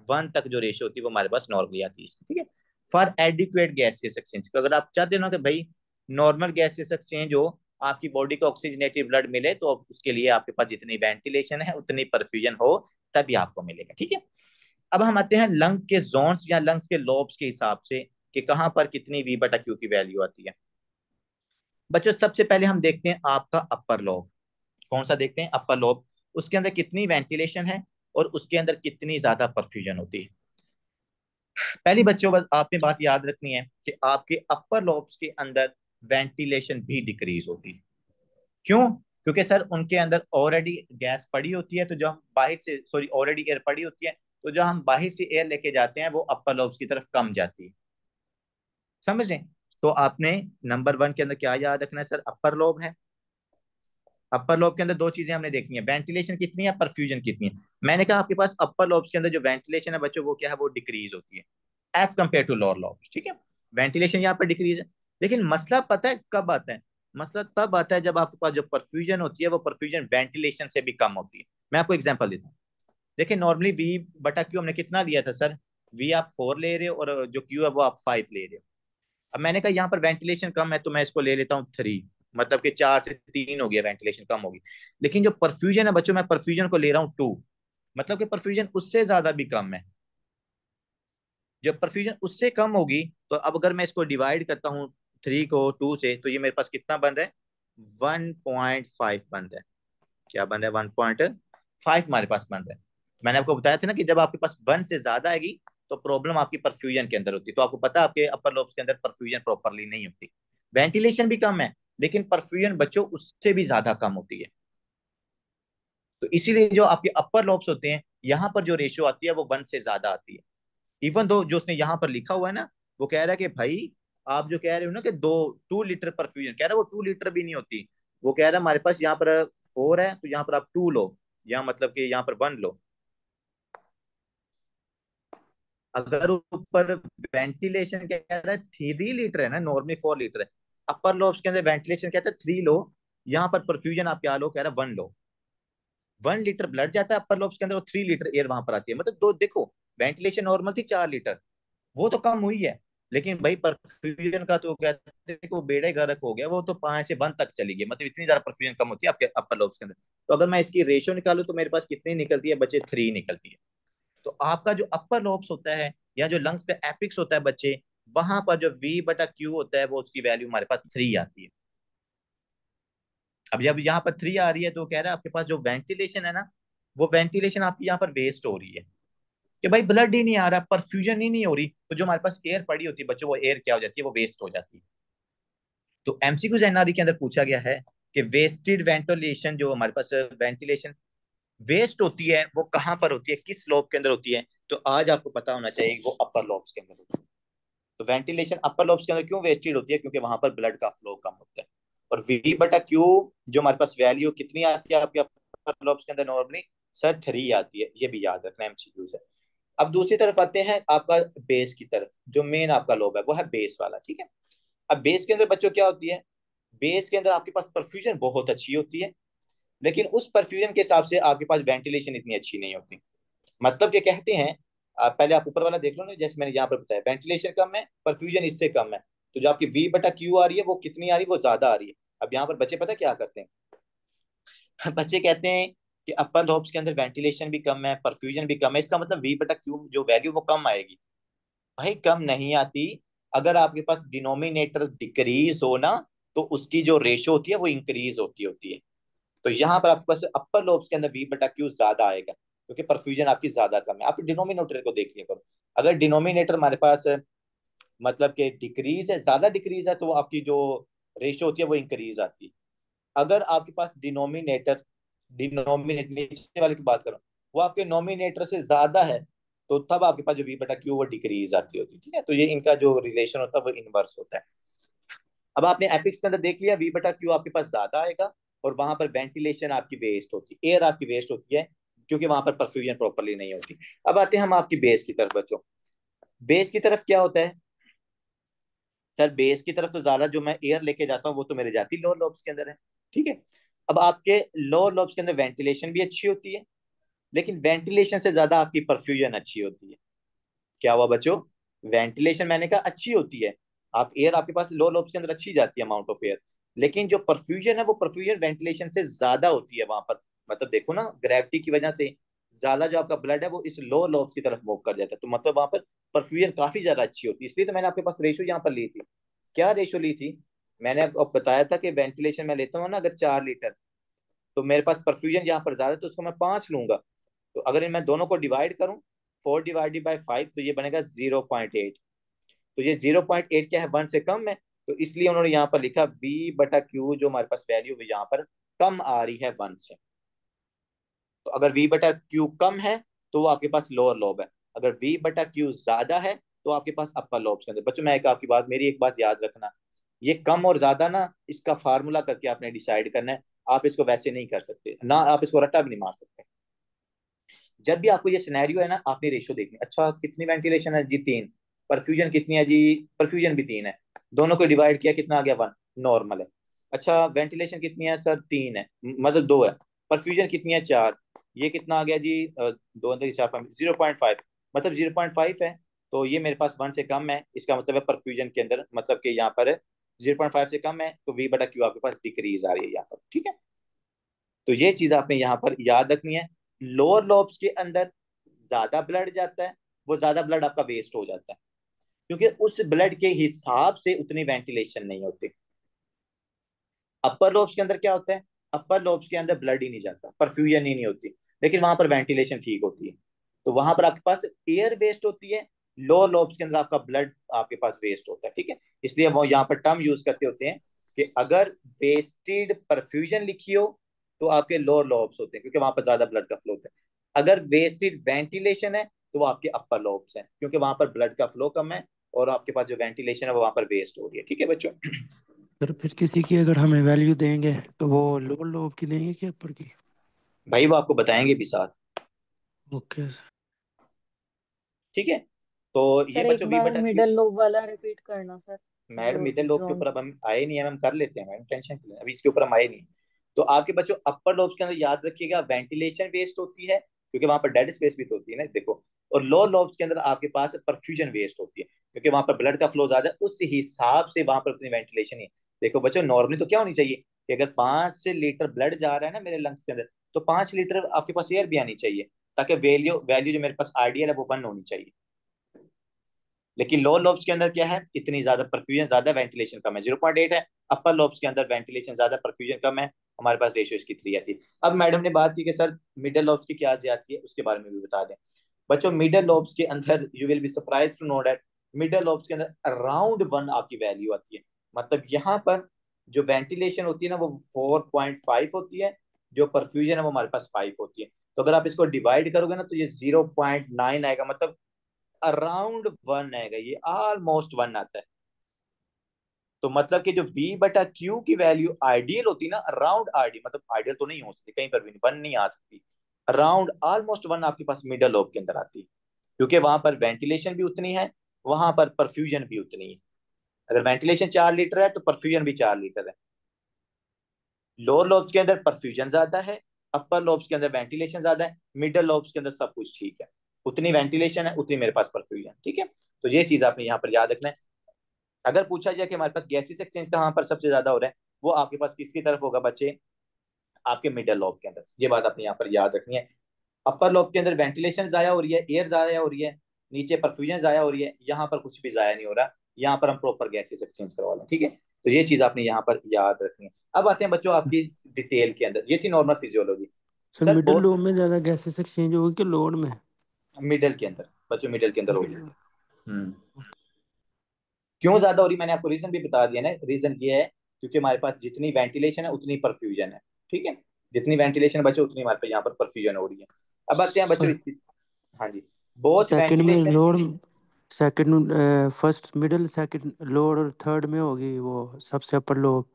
1 तक जो रेशियो होती है वो हमारे पास नॉर्मली आती है, ठीक है। फॉर एडिक्वेट गैसियस एक्सचेंज, अगर आप चाहते हो ना कि भाई नॉर्मल गैसियस एक्सचेंज हो, आपकी बॉडी को ऑक्सीजनेटेड ब्लड मिले, तो उसके लिए आपके पास जितनी वेंटिलेशन है उतनी परफ्यूजन हो तभी आपको मिलेगा, ठीक है। अब हम आते हैं लंग के जोन्स या लंग्स के लोब्स के हिसाब से कि कहां पर कितनी वी बटा क्यू की वैल्यू आती है। बच्चों सबसे पहले हम देखते हैं आपका अपर लोब। कौन सा देखते हैं? Upper lobe. उसके अंदर कितनी वेंटिलेशन है और उसके अंदर कितनी ज्यादा परफ्यूजन होती है। पहली बच्चों बस आपने बात याद रखनी है कि आपके अपर लोब्स के अंदर वेंटिलेशन भी डिक्रीज होती है। क्यों? क्योंकि सर उनके अंदर ऑलरेडी गैस पड़ी होती है, तो जो हम बाहर से सॉरी ऑलरेडी एयर पड़ी होती है, तो जो हम बाहर से एयर लेके जाते हैं वो अपर लोब्स की तरफ कम जाती है। समझ रहे? तो आपने नंबर 1 के अंदर क्या याद रखना है सर? अपर लोब है। अपर लोब के अंदर दो चीजें हमने देखनी है, वेंटिलेशन कितनी है, परफ्यूजन कितनी है। मैंने कहा आपके पास अपर लोब्स के अंदर जो वेंटिलेशन है बच्चों वो क्या है? वो डिक्रीज होती है as compare to lower lobes, ठीक है। वेंटिलेशन यहाँ पर डिक्रीज है। लेकिन मसला पता है कब आता है? मसला तब आता है जब आपके पास जो परफ्यूजन होती है वो परफ्यूजन वेंटिलेशन से भी कम होती है। मैं आपको एग्जांपल देता हूँ। देखिए नॉर्मली वी बटा क्यू हमने कितना लिया था सर? वी आप 4 ले रहे हो और जो क्यू है वो आप 5 ले रहे हो। अब मैंने कहा यहाँ पर वेंटिलेशन कम है तो मैं इसको ले लेता हूँ 3, मतलब कि 4 से 3 हो गया, वेंटिलेशन कम होगी। लेकिन जो परफ्यूजन है बच्चों, मैं परफ्यूजन को ले रहा हूँ 2, मतलब कि परफ्यूजन उससे ज्यादा भी कम है। जब परफ्यूजन उससे कम होगी तो अब अगर मैं इसको डिवाइड करता हूँ 3 को 2 से, तो ये मेरे पास कितना बन रहा है? 1.5 बन रहा है। क्या बन रहा है? 1.5 हमारे पास बन रहा है। मैंने आपको बताया था ना कि जब आपके पास 1 से ज्यादा आएगी तो प्रॉब्लम आपकी परफ्यूजन के अंदर होती है। तो आपको पता है आपके अपर लोब्स के अंदर परफ्यूजन प्रॉपरली नहीं होती। वेंटिलेशन भी कम है लेकिन परफ्यूजन बच्चों उससे भी ज्यादा कम होती है। तो इसीलिए जो आपके अपर लोब्स होते हैं यहाँ पर जो रेशियो आती है वो 1 से ज्यादा आती है। इवन दो जो उसने यहाँ पर लिखा हुआ है ना, वो कह रहा है कि भाई आप जो कह रहे हो ना कि 2 लीटर परफ्यूजन, कह रहा है वो 2 लीटर भी नहीं होती। वो कह रहा है हमारे पास यहाँ पर 4 है तो यहाँ पर आप 2 लो, या मतलब कि यहाँ पर 1 लो। अगर ऊपर वेंटिलेशन कह रहा है 3 लीटर है ना, नॉर्मली 4 लीटर है, अपर लोब्स के अंदर वेंटिलेशन कहता है 3 लो, यहाँ पर परफ्यूजन आप क्या लो? कह रहा है 1 लो। 1 लीटर ब्लड जाता है अपर लोब्स के अंदर और 3 लीटर एयर वहां पर आती है। मतलब दो देखो, वेंटिलेशन नॉर्मल थी 4 लीटर, वो तो कम हुई है, लेकिन भाई परफ्यूजन का तो कहते हैं कि वो बेड़ा ही गर्क हो गया, वो तो 5 से 1 तक चली गई, मतलब इतनी ज्यादा परफ्यूजन कम होती है आपके अपर लोब्स के अंदर। तो अगर मैं इसकी रेशियो निकालू तो मेरे पास कितनी निकलती है बच्चे, 3 निकलती है। तो आपका जो अपर लोब्स होता है या जो लंग्स का एपिक्स होता है बच्चे, वहां पर जो V/Q होता है वो उसकी वैल्यू हमारे पास 3 आती है। अब जब यहाँ पर 3 आ रही है तो कह रहा है आपके पास जो वेंटिलेशन है ना, वो वेंटिलेशन आपकी यहाँ पर वेस्ट हो रही है, कि भाई ब्लड ही नहीं आ रहा, परफ्यूजन ही नहीं हो रही, तो जो हमारे पास एयर पड़ी होती है बच्चों, वो एयर क्या हो जाती है, वो वेस्ट हो जाती है। तो MCQ एनआरई के अंदर पूछा गया है कि वेस्टेड वेंटिलेशन, जो हमारे पास वेंटिलेशन वेस्ट होती है वो कहाँ पर होती है, किस लोब के अंदर होती है, तो आज आपको पता होना चाहिए वो अपर लोब्स के अंदर होती है। तो वेंटिलेशन अपर लोब्स के अंदर क्यों वेस्टेड होती है, क्योंकि वहां पर ब्लड का फ्लो कम होता है। और V/Q जो हमारे पास वैल्यू कितनी आती है आपके अपर लोब्स के अंदर नॉर्मली, सर 3 आती है, ये भी याद रखना MCQ से। अब दूसरी तरफ आते हैं आपका बेस की तरफ, जो मेन आपका लोब है वो है बेस वाला, ठीक है। अब बेस के अंदर बच्चों क्या होती है, बेस के अंदर आपके पास परफ्यूजन बहुत अच्छी होती है, लेकिन उस परफ्यूजन के हिसाब से आपके पास वेंटिलेशन इतनी अच्छी नहीं होती। मतलब ये कहते हैं, पहले आप ऊपर वाला देख लो ना, जैसे मैंने यहाँ पर बताया वेंटिलेशन कम है, परफ्यूजन इससे कम है, तो जो आपकी V/Q आ रही है वो कितनी आ रही है, वो ज्यादा आ रही है। अब यहाँ पर बच्चे पता क्या करते हैं बच्चे कहते हैं कि अपर लोब्स के अंदर वेंटिलेशन भी कम है, परफ्यूजन भी कम है, इसका मतलब V/Q जो वैल्यू वो कम आएगी। भाई कम नहीं आती, अगर आपके पास डिनोमिनेटर डिक्रीज हो ना, तो उसकी जो रेशो होती है वो इंक्रीज होती है। तो यहाँ पर आपके पास अपर लोब्स के अंदर V/Q ज्यादा आएगा, क्योंकि परफ्यूजन आपकी ज्यादा कम है। आप डिनोमिनेटर को देख लिया करो, अगर डिनोमिनेटर हमारे पास मतलब कि डिक्रीज है, ज्यादा डिक्रीज है, तो वो आपकी जो रेशो होती है वो इंक्रीज आती है। अगर आपके पास डिनोमिनेटर डिनोमिनेटर नीचे वाले की बात करो, वो आपके नोमिनेटर से ज्यादा है, तो तब आपके पास जो V/Q वो डिक्रीज आती होती है, ठीक है। तो ये इनका जो रिलेशन होता है वो इनवर्स होता है। अब आपने एपिक्स के अंदर देख लिया, V/Q आपके पास ज्यादा आएगा, और वहां पर वेंटिलेशन आपकी वेस्ट होती है, एयर आपकी वेस्ट होती है, क्योंकि वहां पर परफ्यूजन प्रॉपरली नहीं होती। अब आते हैं हम आपकी बेस की तरफ बच्चों। बेस की तरफ क्या होता है, सर बेस की तरफ तो ज्यादा जो मैं एयर लेके जाता हूँ वो तो मेरे जाती लोअर लोब्स के अंदर है, ठीक है। अब आपके लोअर लोब्स के अंदर वेंटिलेशन भी अच्छी होती है, लेकिन वेंटिलेशन से ज्यादा आपकी परफ्यूजन अच्छी होती है। क्या हुआ बच्चों, वेंटिलेशन मैंने कहा अच्छी होती है, आप एयर आपके पास लो लोब्स के अंदर अच्छी जाती है, अमाउंट ऑफ एयर, लेकिन जो परफ्यूजन है वो परफ्यूजन वेंटिलेशन से ज्यादा होती है वहां पर। मतलब देखो ना, ग्रेविटी की वजह से ज्यादा जो आपका ब्लड है वो इस लो लोब्स की तरफ मूव कर जाता है, तो मतलब वहां पर परफ्यूजन काफी ज्यादा अच्छी होती है। इसलिए तो मैंने आपके पास रेशियो यहाँ पर ली थी। क्या रेशियो ली थी, मैंने आपको बताया था कि वेंटिलेशन में लेता हूँ ना अगर 4 लीटर, तो मेरे पास परफ्यूजन यहाँ पर ज्यादा है, तो उसको मैं 5 लूंगा। तो अगर मैं दोनों को डिवाइड करूं, 4/5, तो ये बनेगा 0.8। तो ये 0.8 क्या है, 1 से कम है, तो इसलिए उन्होंने यहाँ पर लिखा V/Q जो हमारे पास वैल्यू है यहाँ पर कम आ रही है 1 से। तो अगर V/Q कम है तो वो आपके पास लोअर लोब है, अगर V/Q ज्यादा है तो आपके पास अपर लोब्स के अंदर। बच्चों मैं एक आपकी बात, मेरी एक बात याद रखना, ये कम और ज्यादा ना, इसका फार्मूला करके आपने डिसाइड करना है, आप इसको वैसे नहीं कर सकते ना, आप इसको रट्टा भी नहीं मार सकते। जब भी आपको ये सिनेरियो है ना, आपने रेशियो देखनी, अच्छा कितनी वेंटिलेशन है जी, 3, परफ्यूजन कितनी है जी, परफ्यूजन भी 3 है, दोनों को डिवाइड किया कितना आ गया, 1, नॉर्मल है। अच्छा वेंटिलेशन कितनी है सर, 3 है, मतलब 2 है, परफ्यूजन कितनी है, 4, ये कितना आ गया जी, 2 4 5, 0.5, मतलब 0.5 है, तो ये मेरे पास 1 से कम है, इसका मतलब है परफ्यूजन के अंदर, मतलब कि यहाँ पर 0.5 से कम है, तो V/Q आपके पास डिक्रीज आ रही है यहाँ पर, ठीक है। तो ये चीज आपने यहाँ पर याद रखनी है। लोअर लोब्स के अंदर ज्यादा ब्लड जाता है, वो ज्यादा ब्लड आपका वेस्ट हो जाता है, क्योंकि उस ब्लड के हिसाब से उतनी वेंटिलेशन नहीं होती। अपर लोब्स के अंदर क्या होता है, अपर लोब्स के अंदर ब्लड ही नहीं जाता, परफ्यूजन ही नहीं होती, लेकिन वहां पर वेंटिलेशन ठीक होती है, तो वहां पर आपके पास एयर वेस्ट होती है, लोअर लोब्स के अंदर आपका ब्लड आपके पास वेस्ट होता है, ठीक है। इसलिए वो यहाँ पर टर्म यूज करते होते हैं कि अगर वेस्टेड परफ्यूजन लिखी हो तो आपके लोअर लोब्स होते हैं, क्योंकि वहां पर ज्यादा ब्लड का फ्लो होता है। अगर वेस्टेड वेंटिलेशन है तो वो आपके अपर लोब्स हैं, क्योंकि वहां पर ब्लड का फ्लो कम है, और आपके पास जो वेंटिलेशन है वो वहां पर वेस्ट हो रही है, ठीक है बच्चों। सर फिर किसी की अगर हमें वैल्यू देंगे तो वो लोअर लोब की देंगे कि अपर की? भाई वो आपको बताएंगे भी साथ, ओके सर। ठीक है। तो ये सर एक बच्चों बार V/Q, मिडल लोब वाला रिपीट करना सर, मैडम जो मिडिल लोब के जोन। ऊपर अब हम आए नहीं, हम कर लेते हैं मैडम, टेंशन क्यों है? अभी इसके ऊपर हम आए नहीं। तो आपके बच्चों अपर लोब्स के अंदर याद रखिएगा वेंटिलेशन वेस्ट होती है, क्योंकि वहां पर डेड स्पेस भी तो होती है ना, देखो। और लोअर लोब्स के अंदर आपके पास परफ्यूजन वेस्ट होती है, क्योंकि वहां पर ब्लड का फ्लो ज्यादा है, उस हिसाब से वहां पर उतनी वेंटिलेशन है। देखो बच्चों, नॉर्मली तो क्या होनी चाहिए कि अगर 5 लीटर ब्लड जा रहा है ना मेरे लंग्स के अंदर, तो 5 लीटर आपके पास एयर भी आनी चाहिए, ताकि वैल्यू वैल्यू जो मेरे पास आइडियल है वो 1 होनी चाहिए। लेकिन लोअर लोब्स के अंदर क्या है, इतनी ज्यादा परफ्यूजन ज्यादा, वेंटिलेशन कम है, 0.8 है। अपर लोब्स के अंदर वेंटिलेशन ज्यादा, परफ्यूजन कम है, हमारे पास रेशियो इसकी 3 आती है। अब मैडम ने बात की कि सर मिडल लोब्स की क्या ज्यादती है, उसके बारे में भी बता दें। बच्चों मिडल लोब्स के अंदर you will be surprise to know that middle lobes के अंदर अराउंड 1 आपकी वैल्यू आती है। मतलब यहाँ पर जो वेंटिलेशन होती है ना वो 4.5 होती है, जो परफ्यूजन है वो हमारे पास 5 होती है। तो अगर आप इसको डिवाइड करोगे ना तो ये 0.9 आएगा, मतलब अराउंड 1 आएगा, ये ऑलमोस्ट 1 आता है। तो मतलब कि जो V बटा Q की वैल्यू आइडियल होती है ना, अराउंड आइडियल, मतलब आइडियल तो नहीं हो सकती कहीं पर भी, 1 नहीं आ सकती, अराउंड ऑलमोस्ट 1 आपके पास मिडल लोब के अंदर आती है, क्योंकि वहां पर वेंटिलेशन भी उतनी है, वहां पर परफ्यूजन भी उतनी है। अगर वेंटिलेशन 4 लीटर है तो परफ्यूजन भी 4 लीटर है। लोअर लोब्स के अंदर परफ्यूजन ज्यादा है, अपर लोब्स के अंदर वेंटिलेशन ज्यादा है, मिडल लोब्स के अंदर सब कुछ ठीक है, उतनी वेंटिलेशन है उतनी मेरे पास परफ्यूजन, ठीक है। तो ये चीज आपने यहाँ पर याद रखना है। अगर पूछा जाए कि हमारे पास गैसेस एक्सचेंज कहाँ पर सबसे ज्यादा हो रहा है, वो आपके पास किसकी तरफ होगा बच्चे, आपके मिडल लोब के अंदर। ये बात आपने यहाँ पर याद रखनी है। अपर लोब के अंदर वेंटिलेशन जाया हो रही है, एयर जाया हो रही है, नीचे परफ्यूजन जाया हो रही है, यहाँ पर कुछ भी जाया नहीं हो रहा, यहाँ पर हम प्रॉपर गैसेस एक्सचेंज करवा लें, ठीक है। तो ये चीज आपने यहाँ पर याद रखनी है। अब आते हैं बच्चों आपकी डिटेल के अंदर, ये थी normal physiology. Sir sir middle बहुत लोब में ज़्यादा गैसेस एक्सचेंज होगी कि लोअर में? मिडल के अंदर, बच्चों मिडल के अंदर हो रही है। मिडिल। हम्म क्यों ज्यादा हो रही, मैंने आपको रीजन भी बता दिया ना। रीजन ये है क्योंकि हमारे पास जितनी वेंटिलेशन है उतनी परफ्यूजन है, ठीक है। जितनी वेंटिलेशन बचे उतनी हमारे पास यहाँ पर परफ्यूजन हो रही है। अब आते हैं बच्चों इसकी, हाँ जी, बोथ सेकंड में ventilation. Lower, second first middle, second lower और थर्ड में होगी वो सबसे अपर लोब।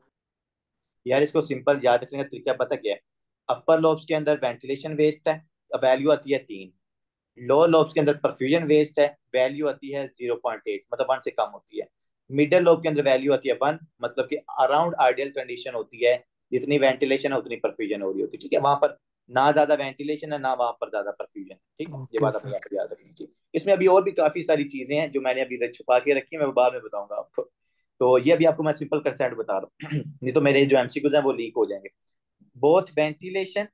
यार इसको सिंपल याद रखने का तरीका पता क्या है, अपर लोब्स के अंदर वेंटिलेशन वेस्ट है, वैल्यू आती है 3। लोअर लोब्स के अंदर परफ्यूजन वेस्ट है, वैल्यू आती है 0.8, मतलब 1 से कम होती है। मिडल लोब के अंदर वैल्यू आती है 1, मतलब कि अराउंड आइडियल कंडीशन होती है, जितनी वेंटिलेशन है उतनी परफ्यूजन हो रही होती है, ठीक है। वहां पर ना ज्यादा वेंटिलेशन है ना वहां पर ज्यादा परफ्यूजन है, ठीक है। ये ओके बात अपने सर। यहाँ पर याद रखनी चाहिए। इसमें अभी और भी काफी सारी चीजें हैं जो मैंने अभी छुपा के रखी है, मैं बाद में बताऊंगा आपको। तो ये अभी आपको मैं सिंपल कंसेप्ट बता रहा हूँ नहीं तो मेरे जो एमसीक्यूज हैं वो लीक हो जाएंगे। Both ventilation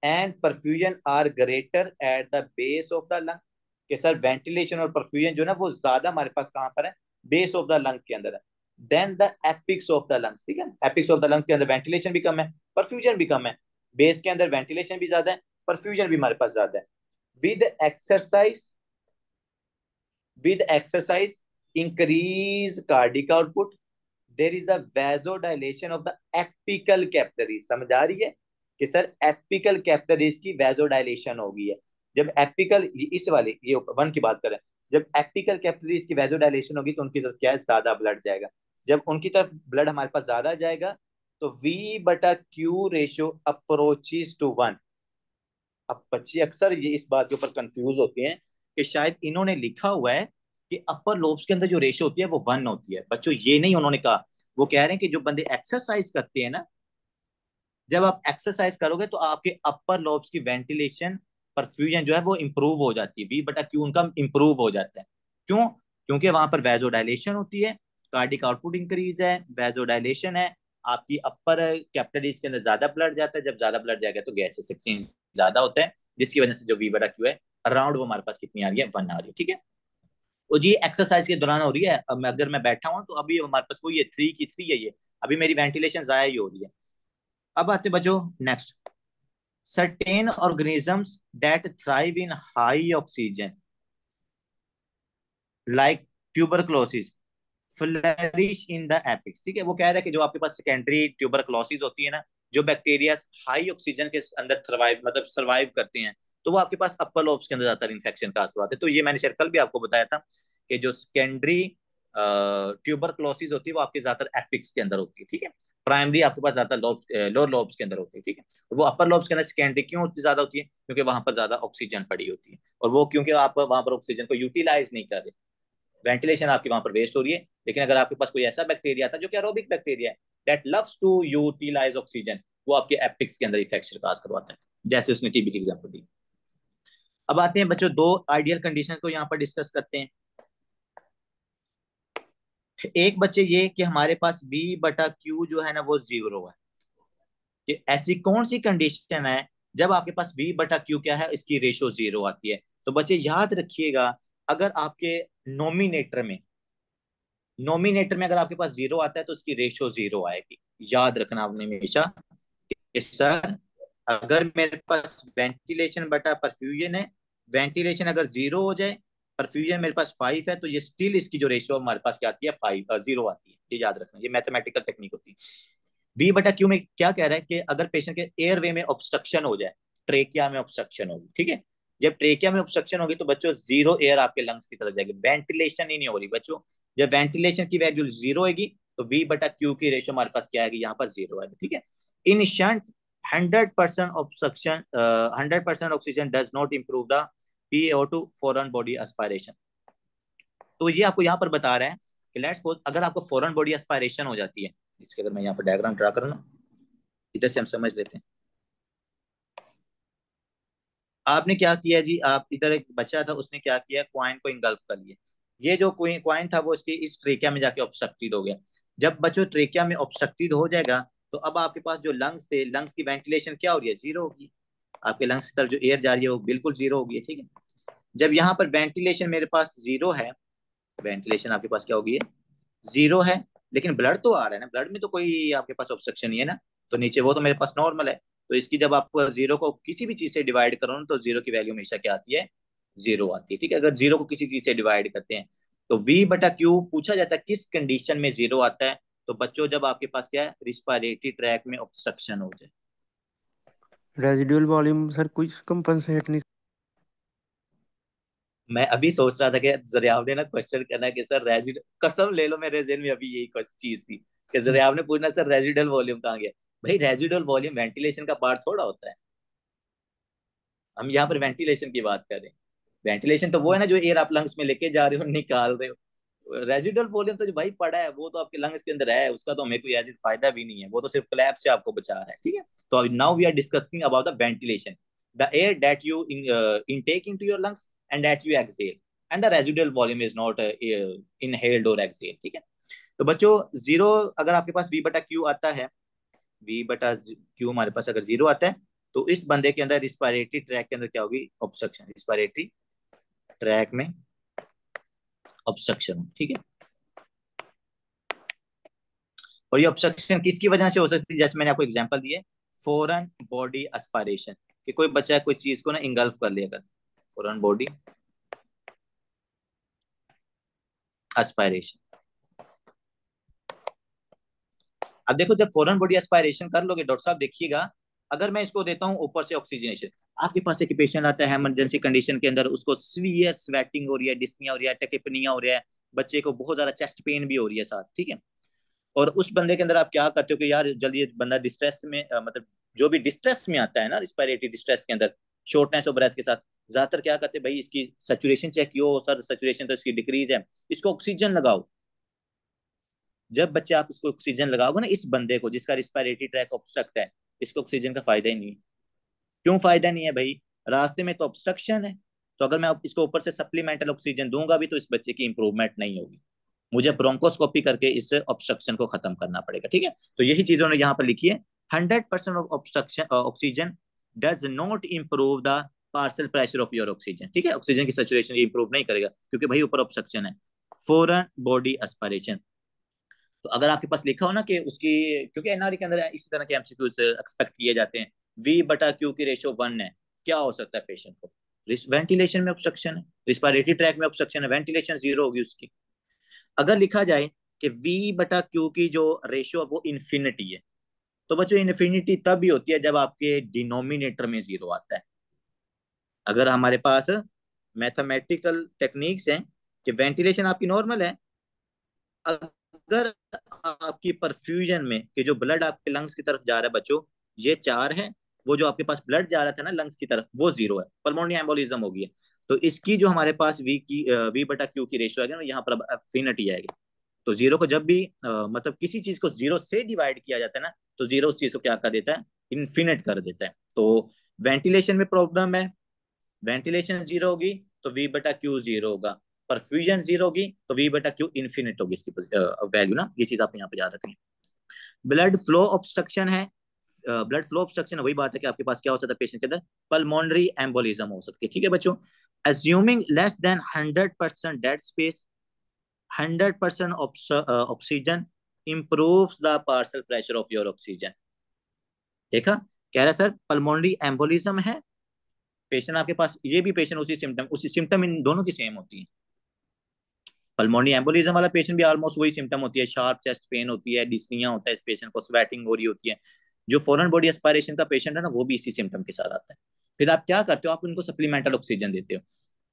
and perfusion are greater at the base of the lung, कि सर वेंटिलेशन और परफ्यूजन जो है ना वो ज्यादा हमारे पास कहाँ पर है, बेस ऑफ द लंग के अंदर है, then the apex of the lungs, ठीक है। एपिक्स ऑफ द लंग के अंदर वेंटिलेशन भी कम है, परफ्यूजन भी कम है, बेस के अंदर वेंटिलेशन भी ज्यादा है, परफ्यूजन भी हमारे पास ज्यादा है। With exercise, with exercise increase cardiac output, there is the vasodilation of the apical capillaries. समझ आ रही है कि सर एपिकल कैपिलरीज की वैजोडाइलेशन होगी है। जब एपिकल, इस वाले ये 1 की बात करें, जब एपिकल कैपिलरीज की वैजोडाइलेशन होगी तो उनकी तरफ क्या है, ज्यादा ब्लड जाएगा। जब उनकी तरफ ब्लड हमारे पास ज्यादा जाएगा तो V बटा Q रेशियो अप्रोचेस टू 1। अब बच्चे अक्सर ये इस बात के ऊपर कंफ्यूज होते हैं कि शायद इन्होंने लिखा हुआ है कि अपर लोब्स के अंदर जो रेशियो होती है वो 1 होती है। बच्चों ये नहीं उन्होंने कहा, वो कह रहे हैं कि जो बंदे एक्सरसाइज करते हैं ना, जब आप एक्सरसाइज करोगे तो आपके अपर लोब्स की वेंटिलेशन, परफ्यूजन जो है वो इंप्रूव हो जाती है, V बटा Q उनका इंप्रूव हो जाता है। क्यों? क्योंकि वहां पर वैजोडाइलेशन होती है, कार्डिक आउटपुट इंक्रीज है, वैजोडाइलेशन है, आपकी अपर कैपिलरीज के अंदर ज्यादा ब्लड जाता है, जब ज्यादा ब्लड जाएगा तो गैसेस एक्सचेंज ज्यादा होता है, जिसकी वजह से जो V बटा Q है अराउंड वो हमारे पास कितनी आ रही है, 1 आ रही है, ठीक है। और ये एक्सरसाइज के दौरान हो रही है। अब अगर मैं बैठा हूँ तो अभी हमारे पास वो ये 3 की 3 है, ये अभी मेरी वेंटिलेशन ज्यादा ही हो रही है। अब आते बच्चों next, certain organisms that thrive in high oxygen like tuberculosis flourish in the apex, ठीक है। वो कह रहा है कि जो आपके पास सेकेंडरी ट्यूबरक्लोसिस होती है ना, जो बैक्टीरिया हाई ऑक्सीजन के अंदर सर्वाइव, मतलब सर्वाइव करते हैं, तो वो आपके पास अपर लोब्स के अंदर ज्यादातर इन्फेक्शन का असर आते हैं। तो ये मैंने शायद कल भी आपको बताया था कि जो सेकेंडरी ट्यूबरक्लोसिस होती है वो आपके ज्यादातर एपिक्स के अंदर होती है, ठीक है। प्राइमरी आपके पास ज्यादा लोब्स, लोअर लोब्स के अंदर होती है, ठीक है। वो अपर लोब्स के अंदर सेकेंडरी क्यों ज्यादा होती है, क्योंकि वहां पर ज्यादा ऑक्सीजन पड़ी होती है, और वो क्योंकि आप वहां पर ऑक्सीजन को यूटिलाइज नहीं कर रहे, वेंटिलेशन आपकी वहां पर वेस्ट हो रही है। लेकिन अगर आपके पास कोई ऐसा बैक्टीरिया था जो कि एरोबिक बैक्टीरिया है, that loves to utilize oxygen, वो आपके एपिक्स के अंदर इफेक्ट काज करवाता है, जैसे उसने टीबी की एग्जांपल दी। अब आते हैं बच्चों दो आइडियल कंडीशंस को यहाँ पर डिस्कस करते हैं। एक बच्चे ये कि हमारे पास बी बटा क्यू जो है ना वो 0 है। कि ऐसी कौन सी कंडीशन है जब आपके पास बी बटा क्यू क्या है, इसकी रेशो 0 आती है। तो बच्चे याद रखिएगा, अगर आपके नोमिनेटर में अगर आपके पास 0 आता है तो उसकी रेशो 0 आएगी। याद रखना आपने हमेशा कि सर अगर मेरे पास वेंटिलेशन बटा परफ्यूजन है, वेंटिलेशन अगर 0 हो जाए, परफ्यूजन मेरे पास 5 है, तो ये स्टिल इसकी जो रेशियो हमारे पास क्या आती है, 0 आती है। ये याद रखना, ये मैथमेटिकल टेक्निक होती है। बी बटा क्यू में क्या कह रहा है कि अगर पेशेंट के एयरवे में ऑब्स्ट्रक्शन हो जाए, ट्रेकिया में ऑब्स्ट्रक्शन होगी, ठीक है, जब ट्रेकिया में ऑब्स्ट्रक्शन होगी तो बच्चों 0 एयर आपके लंग्स की तरफ जाएगी, वेंटिलेशन ही नहीं हो रही बच्चों। जब वेंटिलेशन की वैल्यू 0 होगी तो बी बटा क्यू की रेशियो हमारे पास क्या आएगी, यहाँ पर 0 आएगी, ठीक है। In shunt 100% oxygen does not improve the PaO2 foreign body aspiration. तो ये आपको यहाँ पर बता रहा है कि लेट्स सपोज अगर आपको फॉरेन बॉडी एस्पायरेशन हो जाती है, इसके अगर मैं यहाँ पर डायग्राम ड्रा करूँ ना, इधर से हम समझ लेते हैं। आपने क्या किया जी, आप इधर एक बच्चा था, उसने क्या किया, क्वाइन को इंगल्फ कर लिया। ये जो क्वाइन था वो इसकी इस ट्रेकिया में जाके ऑब्स्ट्रक्टेड हो गया। जब बच्चों ट्रेकिया में ऑब्स्ट्रक्टेड हो जाएगा तो अब आपके पास जो लंग्स थे, लंग्स की वेंटिलेशन क्या हो रही है, 0 होगी। आपके लंग्स की तरफ जो एयर जा रही है वो बिल्कुल 0 होगी, ठीक है। जब यहाँ पर वेंटिलेशन मेरे पास 0 है, वेंटिलेशन आपके पास क्या होगी, 0 है, लेकिन ब्लड तो आ रहा है ना, ब्लड में तो कोई आपके पास ऑब्स्ट्रक्शन नहीं है ना, तो नीचे वो तो मेरे पास नॉर्मल है। तो इसकी जब आपको 0 को किसी भी चीज से डिवाइड करो ना तो 0 की वैल्यू हमेशा क्या आती है, 0 आती है, ठीक है। अगर 0 को किसी चीज से डिवाइड करते हैं तो V बटा क्यू पूछा जाता है किस कंडीशन में 0 आता है, तो बच्चों जब आपके पास क्या है, रिस्पायरेटरी ट्रैक में ऑब्स्ट्रक्शन हो जाए। रेजिडुअल वॉल्यूम सर कुछ कंपनसेट नहीं। मैं अभी सोच रहा था कि जरियाब ने ना क्वेश्चन करना है कि सर रेजिड, कसम ले लो मेरे जेहन में अभी यही चीज थी कि जरियाब ने पूछना सर रेजिडुअल वॉल्यूम कहाँ गया। भाई रेजिडुअल वॉल्यूम वेंटिलेशन का पार्ट थोड़ा होता है, हम यहाँ पर वेंटिलेशन की बात कर रहे हैं। वेंटिलेशन तो वो है ना जो एयर आप लंग्स में लेके जा रहे हो, निकाल रहे हो। रेजिडुअल वॉल्यूम तो जो भाई पड़ा है वो तो आपके लंग्स के अंदर है, उसका तो हमें कोई ऐसी फायदा भी नहीं है, वो तो सिर्फ कोलैप्स से आपको बचा रहा है, ठीक है। तो now we are discussing about the ventilation, the air that you intake into your lungs and that you exhale, and the residual volume is not inhaled or exhaled, ठीक है। तो बच्चों 0 अगर आपके पास V बटा क्यू आता है, V बटा क्यू हमारे पास अगर 0 आता है तो इस बंदे के अंदर रिस्पायरेटरी ट्रैक के अंदर क्या होगी, ऑब्स्ट्रक्शन, रिस्पायरेटरी ट्रैक में ऑब्स्ट्रक्शन, ठीक है। और ये ऑब्स्ट्रक्शन किसकी वजह से हो सकती है, जैसे मैंने आपको एग्जांपल दिए, फॉरेन बॉडी एस्पायरेशन, कि कोई बच्चा कोई चीज को ना इंगल्फ कर लिया, फॉरेन बॉडी एस्पायरेशन। अब देखो जब फॉरेन बॉडी एस्पायरेशन कर लोगे डॉक्टर साहब, देखिएगा अगर मैं इसको देता हूं ऊपर से ऑक्सीजनेशन, आपके पास एक पेशेंट आता है इमरजेंसी कंडीशन के अंदर, उसको सीवियर स्वेटिंग हो रही है, डिस्निया हो रही है, टेकिपनिया हो रहा है, बच्चे को बहुत ज्यादा चेस्ट पेन भी हो रही है साथ, ठीक है। और उस बंदे के अंदर आप क्या करते हो कि यार जल्दी बंदा डिस्ट्रेस में मतलब जो भी डिस्ट्रेस में आता है ना, रिस्पायरेटरी डिस्ट्रेस के अंदर, शॉर्टनेस ऑफ ब्रेथ के साथ, ज्यादातर क्या करते हैं भाई, इसकी सैचुरेशन चेक कियो सर, सैचुरेशन तो इसकी डिक्रीज है, इसको ऑक्सीजन लगाओ। जब बच्चे आप इसको ऑक्सीजन लगाओगे ना, इस बंदे को जिसका रिस्पायरेटरी ट्रैक ऑब्स्ट्रक्ट है, इसको ऑक्सीजन का फायदा ही नहीं है। क्यों फायदा नहीं है भाई, रास्ते में तो ऑब्स्ट्रक्शन है, तो अगर मैं इसको ऊपर से सप्लीमेंटल ऑक्सीजन दूंगा भी तो इस बच्चे की इंप्रूवमेंट नहीं होगी, मुझे ब्रोंकोस्कोपी करके इस ऑब्स्ट्रक्शन को खत्म करना पड़ेगा, ठीक है। तो यही चीज उन्होंने यहाँ पर लिखी है, 100% of obstruction oxygen does not improve the partial pressure of your oxygen, ठीक है। ऑक्सीजन की सैचुरेशन इंप्रूव नहीं करेगा क्योंकि भाई ऊपर ऑब्स्ट्रक्शन है। फॉरेन बॉडी एस्पायरेशन, तो अगर आपके पास लिखा हो ना कि उसकी, क्योंकि एनआरई के अंदर इसी तरह के एमसीक्यूज एक्सपेक्ट किए जाते हैं, V बटा क्यू की रेशियो 1 है, क्या हो सकता है पेशेंट को, वेंटिलेशन में ऑब्स्ट्रक्शन है, रिस्पायरेटरी ट्रैक में ऑब्स्ट्रक्शन है, वेंटिलेशन 0 होगी उसकी। अगर लिखा जाए कि V बटा क्यू की जो रेशियो वो इन्फिनिटी है, तो बच्चों इन्फिनिटी तब भी होती है जब आपके डिनोमिनेटर में 0 आता है। अगर हमारे पास मैथमेटिकल टेक्निक्स हैं कि वेंटिलेशन आपकी नॉर्मल है, अगर आपकी परफ्यूजन में कि जो ब्लड आपके लंग्स की तरफ जा रहा है बच्चों, ये 4 है, वो जो आपके पास ब्लड जा रहा था ना लंग्स की तरफ वो 0 है, पल्मोनरी एम्बोलिज्म हो गई है, तो इसकी जो हमारे पास V बटा क्यू की रेशियो आएगी ना, यहाँ पर इन्फिनिटी आएगी। तो जीरो को जब भी मतलब किसी चीज को जीरो से डिवाइड किया जाता है ना, तो जीरो उस चीज को क्या कर देता है, इन्फिनिट कर देता है। तो वेंटिलेशन में प्रॉब्लम है, वेंटिलेशन जीरो होगी तो वी बटा क्यू जीरो होगा, परफ्यूजन जीरो होगी तो वी बटा क्यू इन्फिनिट होगी इसकी वैल्यू ना, ये चीज आप यहाँ पे याद रखें। ब्लड फ्लो ऑब्स्ट्रक्शन है, ब्लड फ्लो ऑब्स्ट्रक्शन वही बात है कि आपके पास क्या हो सकता है पेशेंट के अंदर, पल्मोनरी एम्बोलिज्म हो सकती है, ठीक है बच्चों। Assuming less than 100% dead space, 100% oxygen improves the partial pressure of your oxygen। देखा, कह रहा है सर पल्मोनरी एम्बोलिज्म है पेशेंट आपके पास, ये भी पेशेंट उसी सिम्टम इन दोनों की सेम होती है। पल्मोनरी एम्बोलिज्म वाला पेशेंट भी ऑलमोस्ट वही सिम्टम होती है, शार्प चेस्ट पेन होती है, डिस्निया होता है इस पेशेंट को, स्वेटिंग हो रही होती है। जो फॉरेन बॉडी एस्पायरेशन का पेशेंट है ना, वो भी इसी सिम्टम के साथ आता है। फिर आप क्या करते हो, आप उनको सप्लीमेंटल ऑक्सीजन देते हो।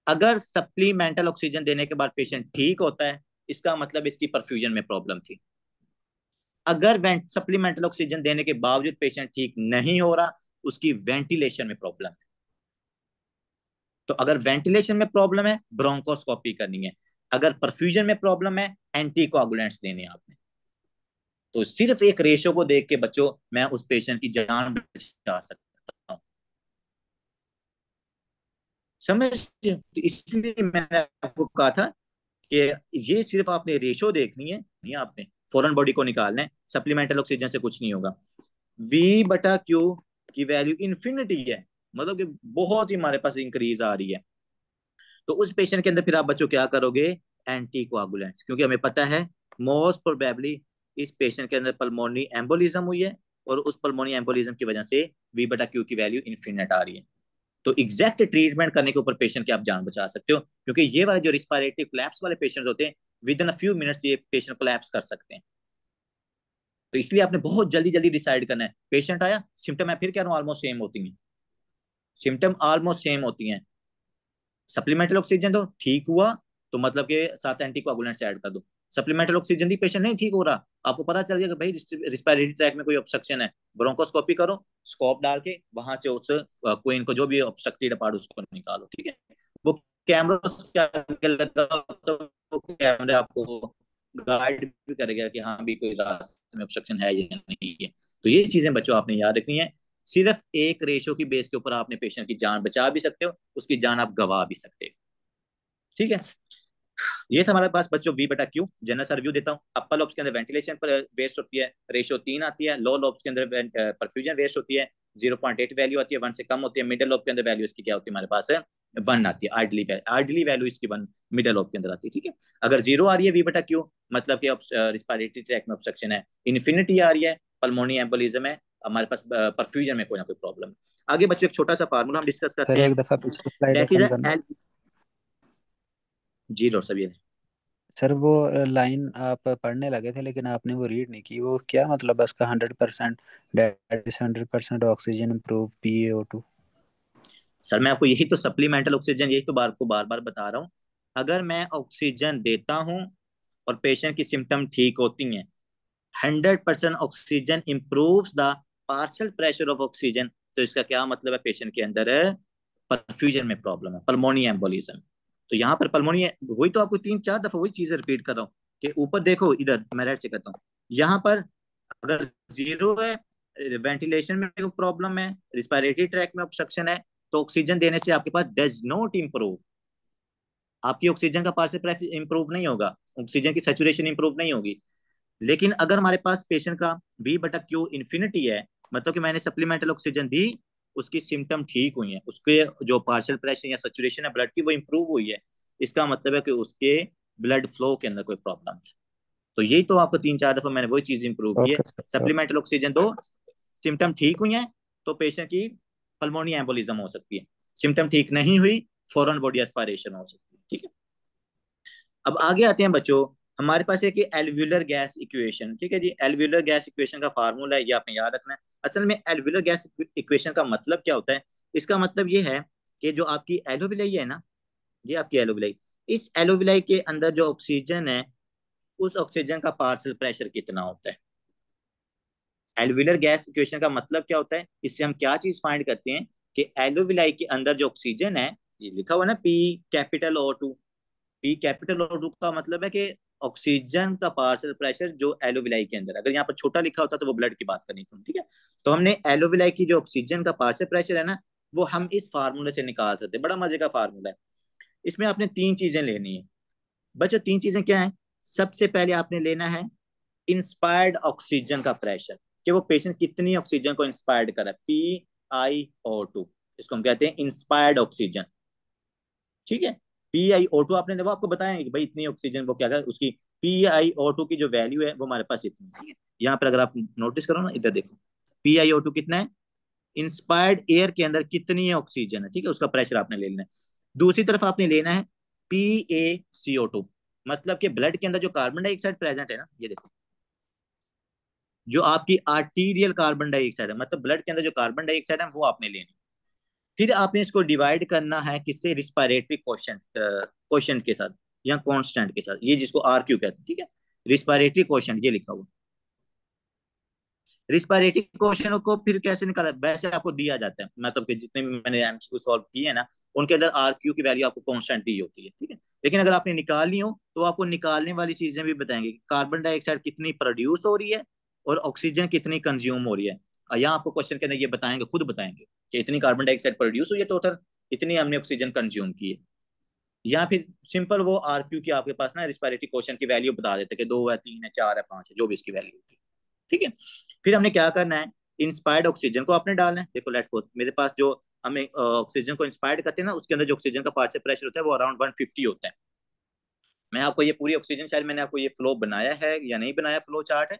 अगर सप्लीमेंटल ऑक्सीजन देने के बाद पेशेंट ठीक होता है, इसका मतलब इसकी परफ्यूजन में प्रॉब्लम थी। अगर सप्लीमेंटल ऑक्सीजन देने के बावजूद पेशेंट ठीक नहीं हो रहा, उसकी वेंटिलेशन में प्रॉब्लम है। तो अगर वेंटिलेशन में प्रॉब्लम है, ब्रोंकोस्कोपी करनी है। अगर परफ्यूजन में प्रॉब्लम है, एंटीकोआगुलेंट्स देने हैं आपने। तो सिर्फ एक रेशो को देख के बच्चों मैं उस पेशेंट की जान बचा सकता हूं, समझ। इसलिए मैंने आपको कहा था कि ये सिर्फ आपने रेशो देखनी है, नहीं आपने फॉरेन बॉडी को निकालना है, सप्लीमेंटल ऑक्सीजन से कुछ नहीं होगा। वी बटा क्यू की वैल्यू इन्फिनिटी है, मतलब कि बहुत ही हमारे पास इंक्रीज आ रही है। तो उस पेशेंट के अंदर फिर आप बच्चों क्या करोगे, एंटी कोआगुलेंट्स, क्योंकि हमें पता है मोस्ट प्रोबेबली इस पेशेंट के अंदर पल्मोनरी एम्बोलिज्म हुई है, और उस पल्मोनरी एम्बोलिज्म की वजह से वी बटा क्यू की वैल्यू इन्फिनिट आ रही है। तो एग्जैक्ट ट्रीटमेंट करने के ऊपर पेशेंट की आप जान बचा सकते हो, क्योंकि ये वाले जो रिस्पायरेटरी कोलैप्स वाले पेशेंट होते हैं, with in a few minutes ये पेशेंट कोलैप्स कर सकते हैं। तो इसलिए आपने बहुत जल्दी जल्दी डिसाइड करना है। पेशेंट आया, सिम्टम मैं फिर कह रहा हूँ ऑलमोस्ट सेम होती हैं, सिम्टम ऑलमोस्ट सेम होती हैं। सप्लीमेंटल ऑक्सीजन दो, ठीक हुआ तो मतलब के साथ एंटीकोआगुलेंट्स ऐड कर दो। सप्लीमेंटल ऑक्सीजन दी, पेशेंट नहीं ठीक हो रहा, आपको पता चल गया कि भाई रिस्पायरेटरी ट्रैक में कोई ऑब्स्ट्रक्शन है, ब्रोंकोस्कोपी करो, स्कोप डाल के वहां से उस कोई इनको जो भी ऑब्स्ट्रक्टेड पार्ट उसको निकालो, ठीक है। वो कैमरा तो वो कैमरे आपको गाइड भी करेगा कि हाँ भी कोई रास्ते में ऑब्स्ट्रक्शन है या नहीं है। तो ये चीजें बच्चों आपने याद रखनी है। सिर्फ एक रेशो की बेस के ऊपर आपने पेशेंट की जान बचा भी सकते हो, उसकी जान आप गवा भी सकते हो, ठीक है। ये था हमारे पास बच्चों वी बटा क्यू। जनरल सा रिव्यू देता हूँ। अपर लोब्स के अंदर वेंटिलेशन पर वेस्ट होती है, रेशियो 3 आती है। लो लोब्स के अंदर परफ्यूजन वेस्ट होती है, 0.8 वैल्यू आती है, 1 से कम होती है। मिडिल लोब के अंदर वैल्यू इसकी क्या होती है हमारे पास है, 1 आती है। आइडली वैल्यू इसकी 1 मिडिल लोब के अंदर आती है, ठीक है। अगर 0 आ रही है वी बटा क्यू, मतलब कि रिस्पायरेटरी ट्रैक में ऑब्स्ट्रक्शन है। इन्फिनिटी आ रही है, पल्मोनी एम्बोलिज्म है, हमारे पास परफ्यूजन में कोई ना कोई प्रॉब्लम। आगे बच्चों एक छोटा सा फार्मूला हम डिस्कस करते सर हैं, एक दफा पिछली स्लाइड दैट इज ओपन करना। जी डॉक्टर साहब ये सर वो लाइन आप पढ़ने लगे थे लेकिन आपने वो रीड नहीं की, वो क्या मतलब है उसका 100% that is 100% oxygen improve PaO2। Sir मैं आपको यही तो सप्लीमेंटल ऑक्सीजन, यही तो बार बार बता रहा हूँ। अगर मैं ऑक्सीजन देता हूँ और पेशेंट की सिम्टम ठीक होती हैं, 100% oxygen improves the partial pressure of oxygen, तो इसका क्या मतलब है, पेशेंट के अंदर है परफ्यूजन में प्रॉब्लम है, पल्मोनी एम्बोलिज्म। तो यहाँ पर पल्मोनी, वही तो आपको 3-4 दफा वही चीज रिपीट कर रहा हूँ कि ऊपर देखो, इधर मैं राइट से करता हूँ, यहाँ पर अगर 0 है, वेंटिलेशन में प्रॉब्लम है, रिस्पायरेटरी ट्रैक में ऑब्स्ट्रक्शन है, तो ऑक्सीजन देने से आपके पास डज नॉट इंप्रूव, आपकी ऑक्सीजन का पार्शियल प्रेशर इंप्रूव नहीं होगा, ऑक्सीजन की सैचुरेशन इंप्रूव नहीं होगी। लेकिन अगर हमारे पास पेशेंट का वी बटा क्यू इन्फिनिटी है, मतलब कि मैंने सप्लीमेंटल ऑक्सीजन दी, उसकी सिम्टम ठीक हुई है, उसके जो पार्शियल प्रेशर या सैचुरेशन है ब्लड की वो इंप्रूव हुई है, इसका मतलब है कि उसके ब्लड फ्लो के अंदर कोई प्रॉब्लम है। तो यही तो आपको 3-4 दफा मैंने वही चीज इंप्रूव की है। Okay sir. सप्लीमेंटल ऑक्सीजन दो, सिम्टम ठीक हुई है तो पेशेंट की पल्मोनी एम्बोलिज्म हो सकती है, सिम्टम ठीक नहीं हुई, फॉरेन बॉडी एस्पायरेशन हो सकती है, ठीक है। अब आगे आते हैं बच्चों, हमारे पास है कि एल्व्यूलर गैस इक्वेशन, ठीक है जी। एल्व्यूलर गैस इक्वेशन का फार्मूला है, ये आपने याद रखना है। असल में एल्व्यूलर गैस इक्वेशन का मतलब क्या होता है, इसका मतलब ये है कि जो आपकी एलोविलाई है ना, ये आपकी एलोविलाई, इस एलोविलाई के अंदर जो ऑक्सीजन है, उस ऑक्सीजन का पार्शियल प्रेशर कितना होता है। एल्व्यूलर गैस इक्वेशन का मतलब क्या होता है, इससे हम क्या चीज फाइंड करते हैं कि एलोविलाई के अंदर जो ऑक्सीजन है, ये लिखा हुआ ना P capital O2, P capital O2 का मतलब है कि ऑक्सीजन का पार्शियल प्रेशर जो एलोविलाई के अंदर, अगर यहाँ पर छोटा लिखा होता तो वो ब्लड की बात करनी थी, ठीक है। तो हमने एलोविलाई की जो ऑक्सीजन का पार्शियल प्रेशर है ना, वो हम इस फार्मूले से निकाल सकते हैं। बड़ा मजे का फार्मूला है। इसमें आपने तीन चीजें लेनी है बच्चों। तीन चीजें क्या है? सबसे पहले आपने लेना है इंस्पायर्ड ऑक्सीजन का प्रेशर, कि वो पेशेंट कितनी ऑक्सीजन को इंस्पायर्ड कर रहा है, PiO2, इसको हम कहते हैं इंस्पायर्ड ऑक्सीजन, ठीक है। PiO2 आपने देखो आपको बताएंगे कि भाई इतनी ऑक्सीजन वो क्या है, उसकी PiO2 की जो वैल्यू है वो हमारे पास इतनी, ठीक है। यहाँ पर अगर आप नोटिस करो ना, इधर देखो PiO2 कितना है, इंस्पायर्ड एयर के अंदर कितनी ऑक्सीजन है, ठीक है, उसका प्रेशर आपने ले लेना है। दूसरी तरफ आपने लेना है PaCO2, मतलब कि ब्लड के अंदर जो कार्बन डाइऑक्साइड प्रेजेंट है ना, ये देखो, जो आपकी आर्टीरियल कार्बन डाइऑक्साइड है, मतलब ब्लड के अंदर जो कार्बन डाइऑक्साइड है वो आपने लेनी। फिर आपने इसको डिवाइड करना है किससे, रिस्पायरेटरी क्वेश्चन क्वेश्चन के साथ या कांस्टेंट के साथ, ये जिसको RQ कहते हैं, ठीक है। रिस्पायरेटरी क्वेश्चन ये लिखा हुआ। रिस्पायरेटरी क्वेश्चन को फिर कैसे निकाला, वैसे आपको दिया जाता है, मतलब कि जितने भी मैंने MCQ सॉल्व किए हैं ना, उनके अंदर RQ की वैल्यू आपको कांस्टेंट दी होती है, ठीक है। लेकिन अगर आपने निकालनी हो तो आपको निकालने वाली चीजें भी बताएंगे, कार्बन डाइऑक्साइड कितनी प्रोड्यूस हो रही है और ऑक्सीजन कितनी कंज्यूम हो रही है। यहाँ आपको क्वेश्चन के अंदर ये बताएंगे, खुद बताएंगे कि इतनी कार्बन डाइऑक्साइड प्रोड्यूस हुई है टोटल, इतनी हमने ऑक्सीजन कंज्यूम की है। या फिर सिंपल वो RQ की आपके पास ना रिस्पायरेटरी क्वेश्चन की वैल्यू बता देते कि 2 है, 3 है, 4 है, 5 है, जो भी इसकी वैल्यू होती है, ठीक है। फिर हमने क्या करना है, इंस्पायर्ड ऑक्सीजन को आपने डालना है। देखो लेट्स सपोज मेरे पास जो हमें ऑक्सीजन को इंस्पायर्ड करते हैं ना, उसके अंदर जो ऑक्सीजन का पार्शियल प्रेशर होता है वो अराउंड 150 होता है। मैं आपको ये पूरी ऑक्सीजन, शायद मैंने आपको ये फ्लो बनाया है या नहीं बनाया, फ्लो चार्ट है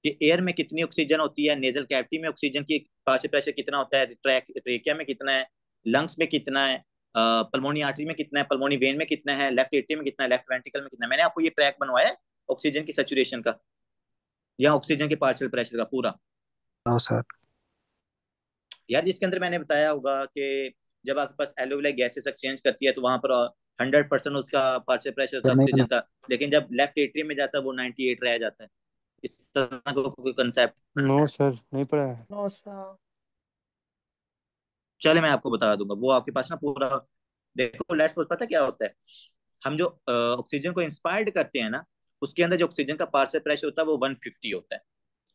कि एयर में कितनी ऑक्सीजन होती है, नेजल कैविटी में ऑक्सीजन की पार्शियल प्रेशर कितना होता है, ट्रेकिया में कितना है, लंग्स में कितना है, पल्मोनी आर्टरी में कितना है, पल्मोनी वेन में कितना है, लेफ्ट एट्रियम में कितना है, लेफ्ट वेंट्रिकल में कितना है। मैंने आपको ये ट्रैक बनवाया है ऑक्सीजन की सैचुरेशन का या ऑक्सीजन के पार्शियल प्रेशर का पूरा। हाँ सर। यार जिसके अंदर मैंने बताया होगा कि जब आपके पास एलोविलाई गैसेस एक्सचेंज करती है तो वहां पर 100% उसका पार्शियल प्रेशर होता सर है नहीं ऑक्सीजन बना। का, लेकिन जब लेफ्ट एट्रियम में जाता है वो 98 रह जाता है। इस तरह का कोई कंसेप्ट। नो सर, नहीं पढ़ा है। No sir. चले मैं आपको बता दूंगा, वो आपके पास ना पूरा। देखो लेट्स सपोज पता क्या होता है, हम जो ऑक्सीजन को इंस्पायर्ड करते हैं ना, उसके अंदर जो ऑक्सीजन का पार्शियल प्रेशर होता है वो 150 होता है,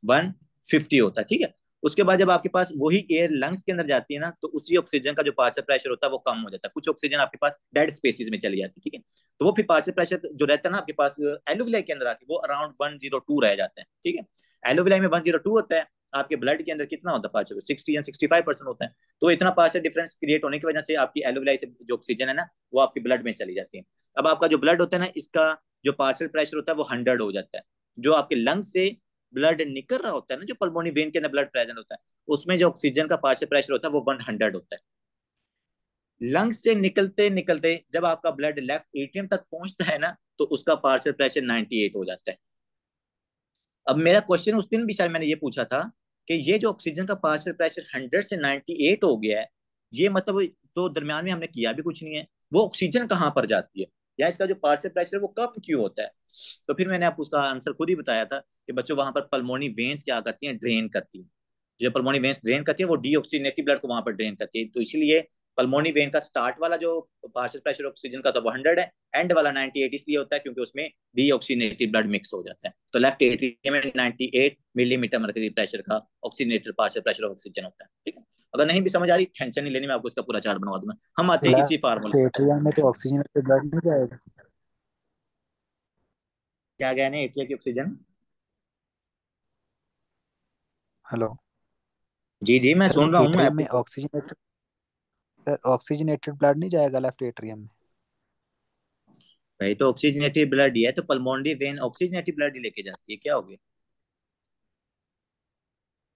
150 होता है, ठीक है। उसके बाद जब आपके पास वही एयर लंग्स के अंदर जाती है ना, तो उसी ऑक्सीजन का जो पार्शियल प्रेशर होता है वो कम हो जाता है, कुछ ऑक्सीजन आपके पास डेड स्पेसिस में चली जाती है, ठीक है। तो वो फिर पार्शियल प्रेशर जो रहता है ना आपके पास एलोविलाई के अंदर आके वो अराउंड 102 रह जाता है, ठीक है। एलोविलाई में 102 होता है, आपके ब्लड के अंदर कितना होता है पार्शियल, 60 या 65% होता है। तो इतना पार्शियल डिफरेंस क्रिएट होने की वजह से आपकी एलोविलाई से जो ऑक्सीजन है ना वो आपके ब्लड में चली जाती है। अब आपका जो ब्लड होता है ना, इसका जो पार्शियल प्रेशर होता है वो 100 हो जाता है। जो आपके लंग से ब्लड निकल रहा होता है ना, जो पल्मोनी वेन के अंदर ब्लड प्रेजेंट होता है, उसमें जो ऑक्सीजन का पार्शियल प्रेशर होता है वो 100 होता है। लंग्स से निकलते निकलते जब आपका ब्लड लेफ्ट एट्रियम तक पहुंचता है ना, तो उसका पार्शियल प्रेशर 98 हो जाता है। अब मेरा क्वेश्चन उस दिन भी शायद मैंने ये पूछा था कि ये जो ऑक्सीजन का पार्शियल प्रेशर 100 से 98 हो गया है, ये मतलब तो दरमियान में हमने किया भी कुछ नहीं है, वो ऑक्सीजन कहाँ पर जाती है, या इसका जो पार्शियल प्रेशर है वो कम क्यों होता है। तो फिर मैंने आपको उसका आंसर खुद ही बताया था कि बच्चों वहां पर पल्मोनी वेन्स क्या करती हैं, ड्रेन करती हैं। जो पल्मोनी वेन्स ड्रेन करती है वो डीऑक्सीजनेटेड ब्लड को वहां पर ड्रेन करती है, तो इसलिए पल्मोनी वेन का स्टार्ट वाला जो पार्शियल प्रेशर ऑक्सीजन का था वो 100 है, एंड वाला 98 इसलिए होता है क्योंकि उसमें डीऑक्सीजनेटेड ब्लड मिक्स हो जाता है। तो लेफ्ट एट्रियम में 98 मिलीमीटर मर्करी प्रेशर का ऑक्सीजनेटेड पार्शियल प्रेशर ऑक्सीजन होता है, ठीक है। अगर नहीं भी समझ आ रही टेंशन नहीं लेनी, मैं आपको इसका पूरा चार्ट बनवा दूंगा। हम आते हैं इसी लेफ्ट फार्मूले। एट्रियम में तो ऑक्सीजन से ब्लड नहीं जाएगा। क्या कहने एट्रिया की ऑक्सीजन? हेलो जी जी मैं सर, सुन रहा हूँ, मैं एट्रियम में आपको। ऑक्सीजनेटेड, सर ऑक्सीजनेटेड ब्लड नहीं जाएगा लेफ्ट एट्रियम में। भाई तो ऑक्सीजनेटेड ब्लड ही है, तो पल्मोनरी वेन ऑक्सीजनेटेड ब्लड ही लेके जाती है, क्या हो गया?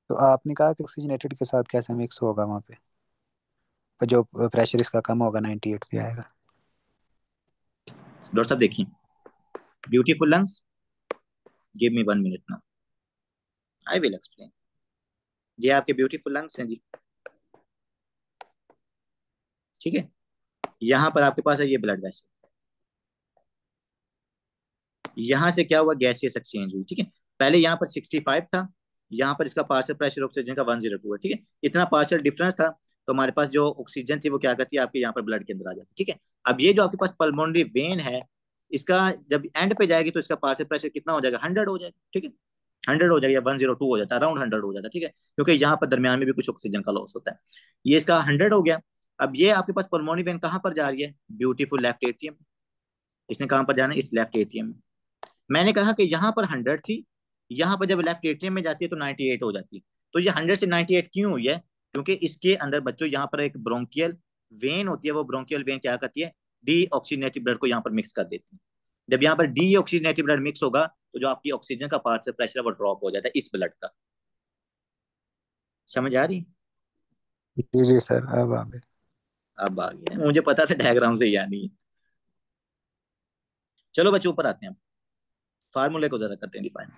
तो आपने कहा कि ऑक्सीजनेटेड के साथ कैसे मिक्स होगा वहाँ पे, पर जो प्रेशर इसका कम होगा 98 पे आएगा। डॉक्टर साहब देखिए, beautiful lungs, give me 1 minute ना, आई विल एक्सप्लेन। ये आपके ब्यूटीफुल लंग्स हैं जी, ठीक है। यहाँ पर आपके पास है ये ब्लड वेसल, यहाँ से क्या हुआ, गैसियस एक्सचेंज हुई, ठीक है। पहले यहाँ पर 65 था, यहाँ पर इसका पार्शियल प्रेशर ऑक्सीजन का 102 है, ठीक है। इतना पार्शियल डिफरेंस था, तो हमारे पास जो ऑक्सीजन थी वो क्या करती है आपके यहाँ पर ब्लड के अंदर आ जाती है, ठीक है। अब ये जो आपके पास पल्मोनरी वेन है, इसका जब एंड पे जाएगी तो इसका पार्शियल प्रेशर कितना हो जाएगा, 100 हो जाएगा, ठीक है, 100 हो जाएगा या 102 हो जाता है, अराउंड 100 हो जाता है, ठीक है, क्योंकि यहाँ पर दरमियान में भी कुछ ऑक्सीजन का लॉस होता है। ये इसका 100 हो गया। अब ये आपके पास पल्मोनी वेन कहाँ पर जा रही है, ब्यूटीफुल लेफ्ट एट्रियम। इसने कहाँ पर जाना है, इस लेफ्ट एट्रियम में। मैंने कहा कि यहाँ पर 100 थी, यहाँ पर जब लेफ्ट एट्रियम में जाती है तो 98 हो जाती है। तो ये 100 से 98 क्यों हुई है, क्योंकि इसके अंदर बच्चों यहाँ पर एक ब्रोंकियल वेन होती है, वो ब्रोंकियल वेन क्या करती है, डी ऑक्सीजनेटेड ब्लड को यहाँ पर मिक्स कर देती है। जब यहाँ पर डी ऑक्सीजनेटेड ब्लड मिक्स होगा तो जो आपकी ऑक्सीजन का पार्शियल प्रेशर है वो ड्रॉप हो जाता है इस ब्लड का। समझ आ रही, जी जी सर, अब आ गए। अब आ गया, मुझे पता था डायग्राम से ही आनी है। चलो बच्चों ऊपर आते हैं, फार्मूले को जरा करते हैं डिफाइन।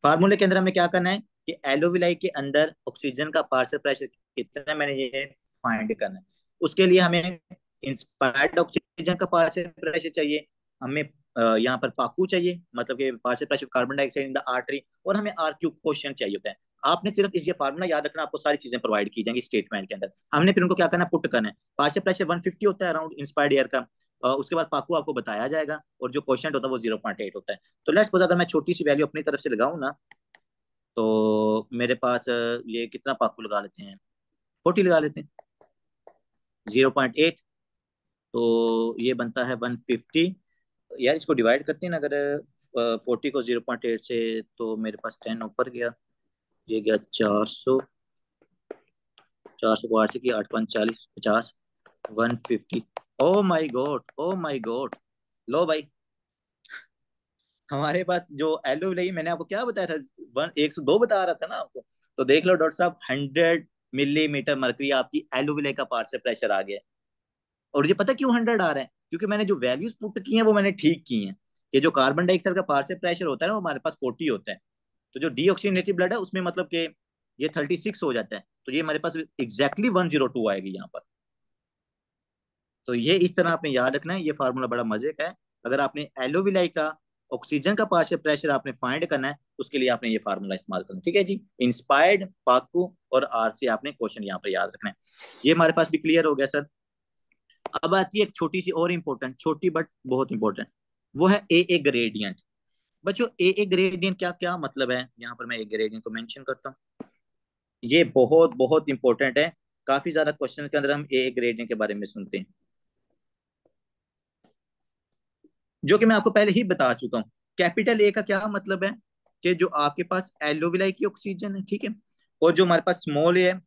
फार्मूले के अंदर हमें क्या करना है कि एलोविलाई के अंदर ऑक्सीजन का पार्शियल प्रेशर कितना है, मैंने ये फाइंड करना है। उसके लिए हमें इंस्पायर्ड ऑक्सीजन का पार्शियल प्रेशर चाहिए, हमें यहाँ पर पाकू चाहिए, मतलब कि partial pressure carbon dioxide in the artery, और हमें आर क्यू क्वेश्चन चाहिए होता है। आपने सिर्फ इस ये फार्मूला याद रखना, आपको सारी चीजें प्रोवाइड की जाएंगी स्टेटमेंट के अंदर। हमने फिर उनको क्या करना है, पुट करना है। पार्शियल प्रेशर 150 होता है अराउंड इंस्पायर्ड एयर का, उसके बाद पाकू आपको बताया जाएगा, और जो क्वेश्चन होता है वो 0.8 होता है। तो लेट्स सपोज अगर मैं छोटी सी वैल्यू अपनी तरफ से लगाऊं ना, तो मेरे पास ये कितना पाकू लगा लेते हैं, 40 लगा लेते हैं, 0.8, तो ये बनता है 150। यार इसको डिवाइड करते हैं ना, अगर 40 को 0.8 से, तो मेरे पास 10 ऊपर गया, ये गया 400, 400 को 8 से किया, 8 5 40, 50, 150। ओ माई गॉड, ओ माई गॉड, लो भाई, हमारे पास जो एलो लगी, मैंने आपको क्या बताया था, 102 बता रहा था ना आपको। तो देख लो डॉक्टर साहब, 100 मिलीमीटर मरकरी आपकी एलोविले का पार्शियल प्रेशर आ गया है। और ये पता क्यों 100 आ रहा है, क्योंकि मैंने जो वैल्यूज पुट की हैं वो मैंने ठीक की हैं। ये जो कार्बन डाइऑक्साइड का पार्शियल प्रेशर होता है ना, वो हमारे पास 40 होता है। तो जो डीऑक्सीजनेटेड ब्लड है उसमें मतलब कि ये 36 हो जाता है, तो ये हमारे पास एग्जैक्टली 102 आएगी यहाँ पर। तो ये इस तरह आपने याद रखना है, ये फार्मूला बड़ा मजे का है। अगर आपने एलोविलाई का ऑक्सीजन का पार्शियल प्रेशर आपने फाइंड करना है, उसके लिए आपने ये फार्मूला इस्तेमाल करना है, ठीक है जी। इंस्पायर्ड, पाकू और आर से आपने क्वेश्चन यहाँ पर याद रखना है। ये हमारे पास भी क्लियर हो गया सर। अब आती है एक छोटी सी और इंपॉर्टेंट, छोटी बट बहुत इंपॉर्टेंट, वो है ए ग्रेडियंट। बच्चों ए ग्रेडियंट क्या क्या मतलब है, यहाँ पर मैं ए ग्रेडियंट को मेंशन करता हूँ। ये बहुत बहुत इंपॉर्टेंट है, काफी ज्यादा क्वेश्चन के अंदर हम ए ग्रेडियंट के बारे में सुनते हैं, जो कि मैं आपको पहले ही बता चुका हूँ। कैपिटल ए का क्या मतलब है, कि जो आपके पास एलोविलाई की ऑक्सीजन है, ठीक है, और जो हमारे पास स्मॉल ए है,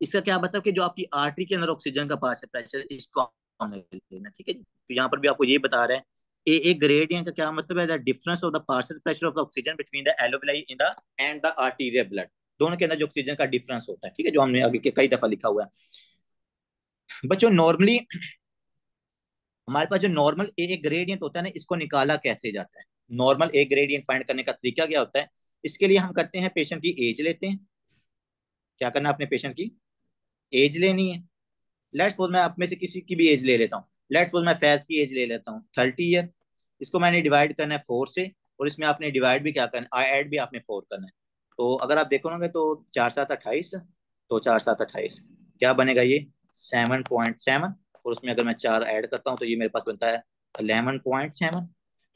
इसका क्या मतलब कि जो आपकी आर्टरी के अंदर ऑक्सीजन का पास है प्रेशर, इसको हमें लेना, ठीक है जी। तो यहाँ पर भी आपको ये बता रहा है ए ग्रेडियंट का क्या मतलब है, the difference of the partial pressure of the oxygen between the alveoli in the end the arterial blood, दोनों के अंदर जो ऑक्सीजन का डिफरेंस होता है, ठीक है, जो हमने आगे के कई दफा लिखा हुआ है। बच्चों नॉर्मली हमारे पास जो नॉर्मल ए ग्रेडियंट होता है ना, इसको निकाला कैसे जाता है, नॉर्मल ए ग्रेडियंट फाइंड करने का तरीका क्या होता है। इसके लिए हम करते हैं, पेशेंट की एज लेते हैं। क्या करना है, अपने पेशेंट की एज लेनी है। लेट्स सपोज मैं आप में से किसी की भी एज ले लेता हूँ, लेट्स सपोज मैं फैज की एज ले लेता हूँ 30 ईयर। इसको मैंने डिवाइड करना है 4 से, और इसमें आपने डिवाइड भी क्या करना है, ऐड भी आपने 4 करना है। तो अगर आप देखोगे तो 4 7 28, तो 4 7 28 क्या बनेगा, ये 7.7, और उसमें अगर मैं 4 ऐड करता हूँ तो ये मेरे पास बनता है 11.7।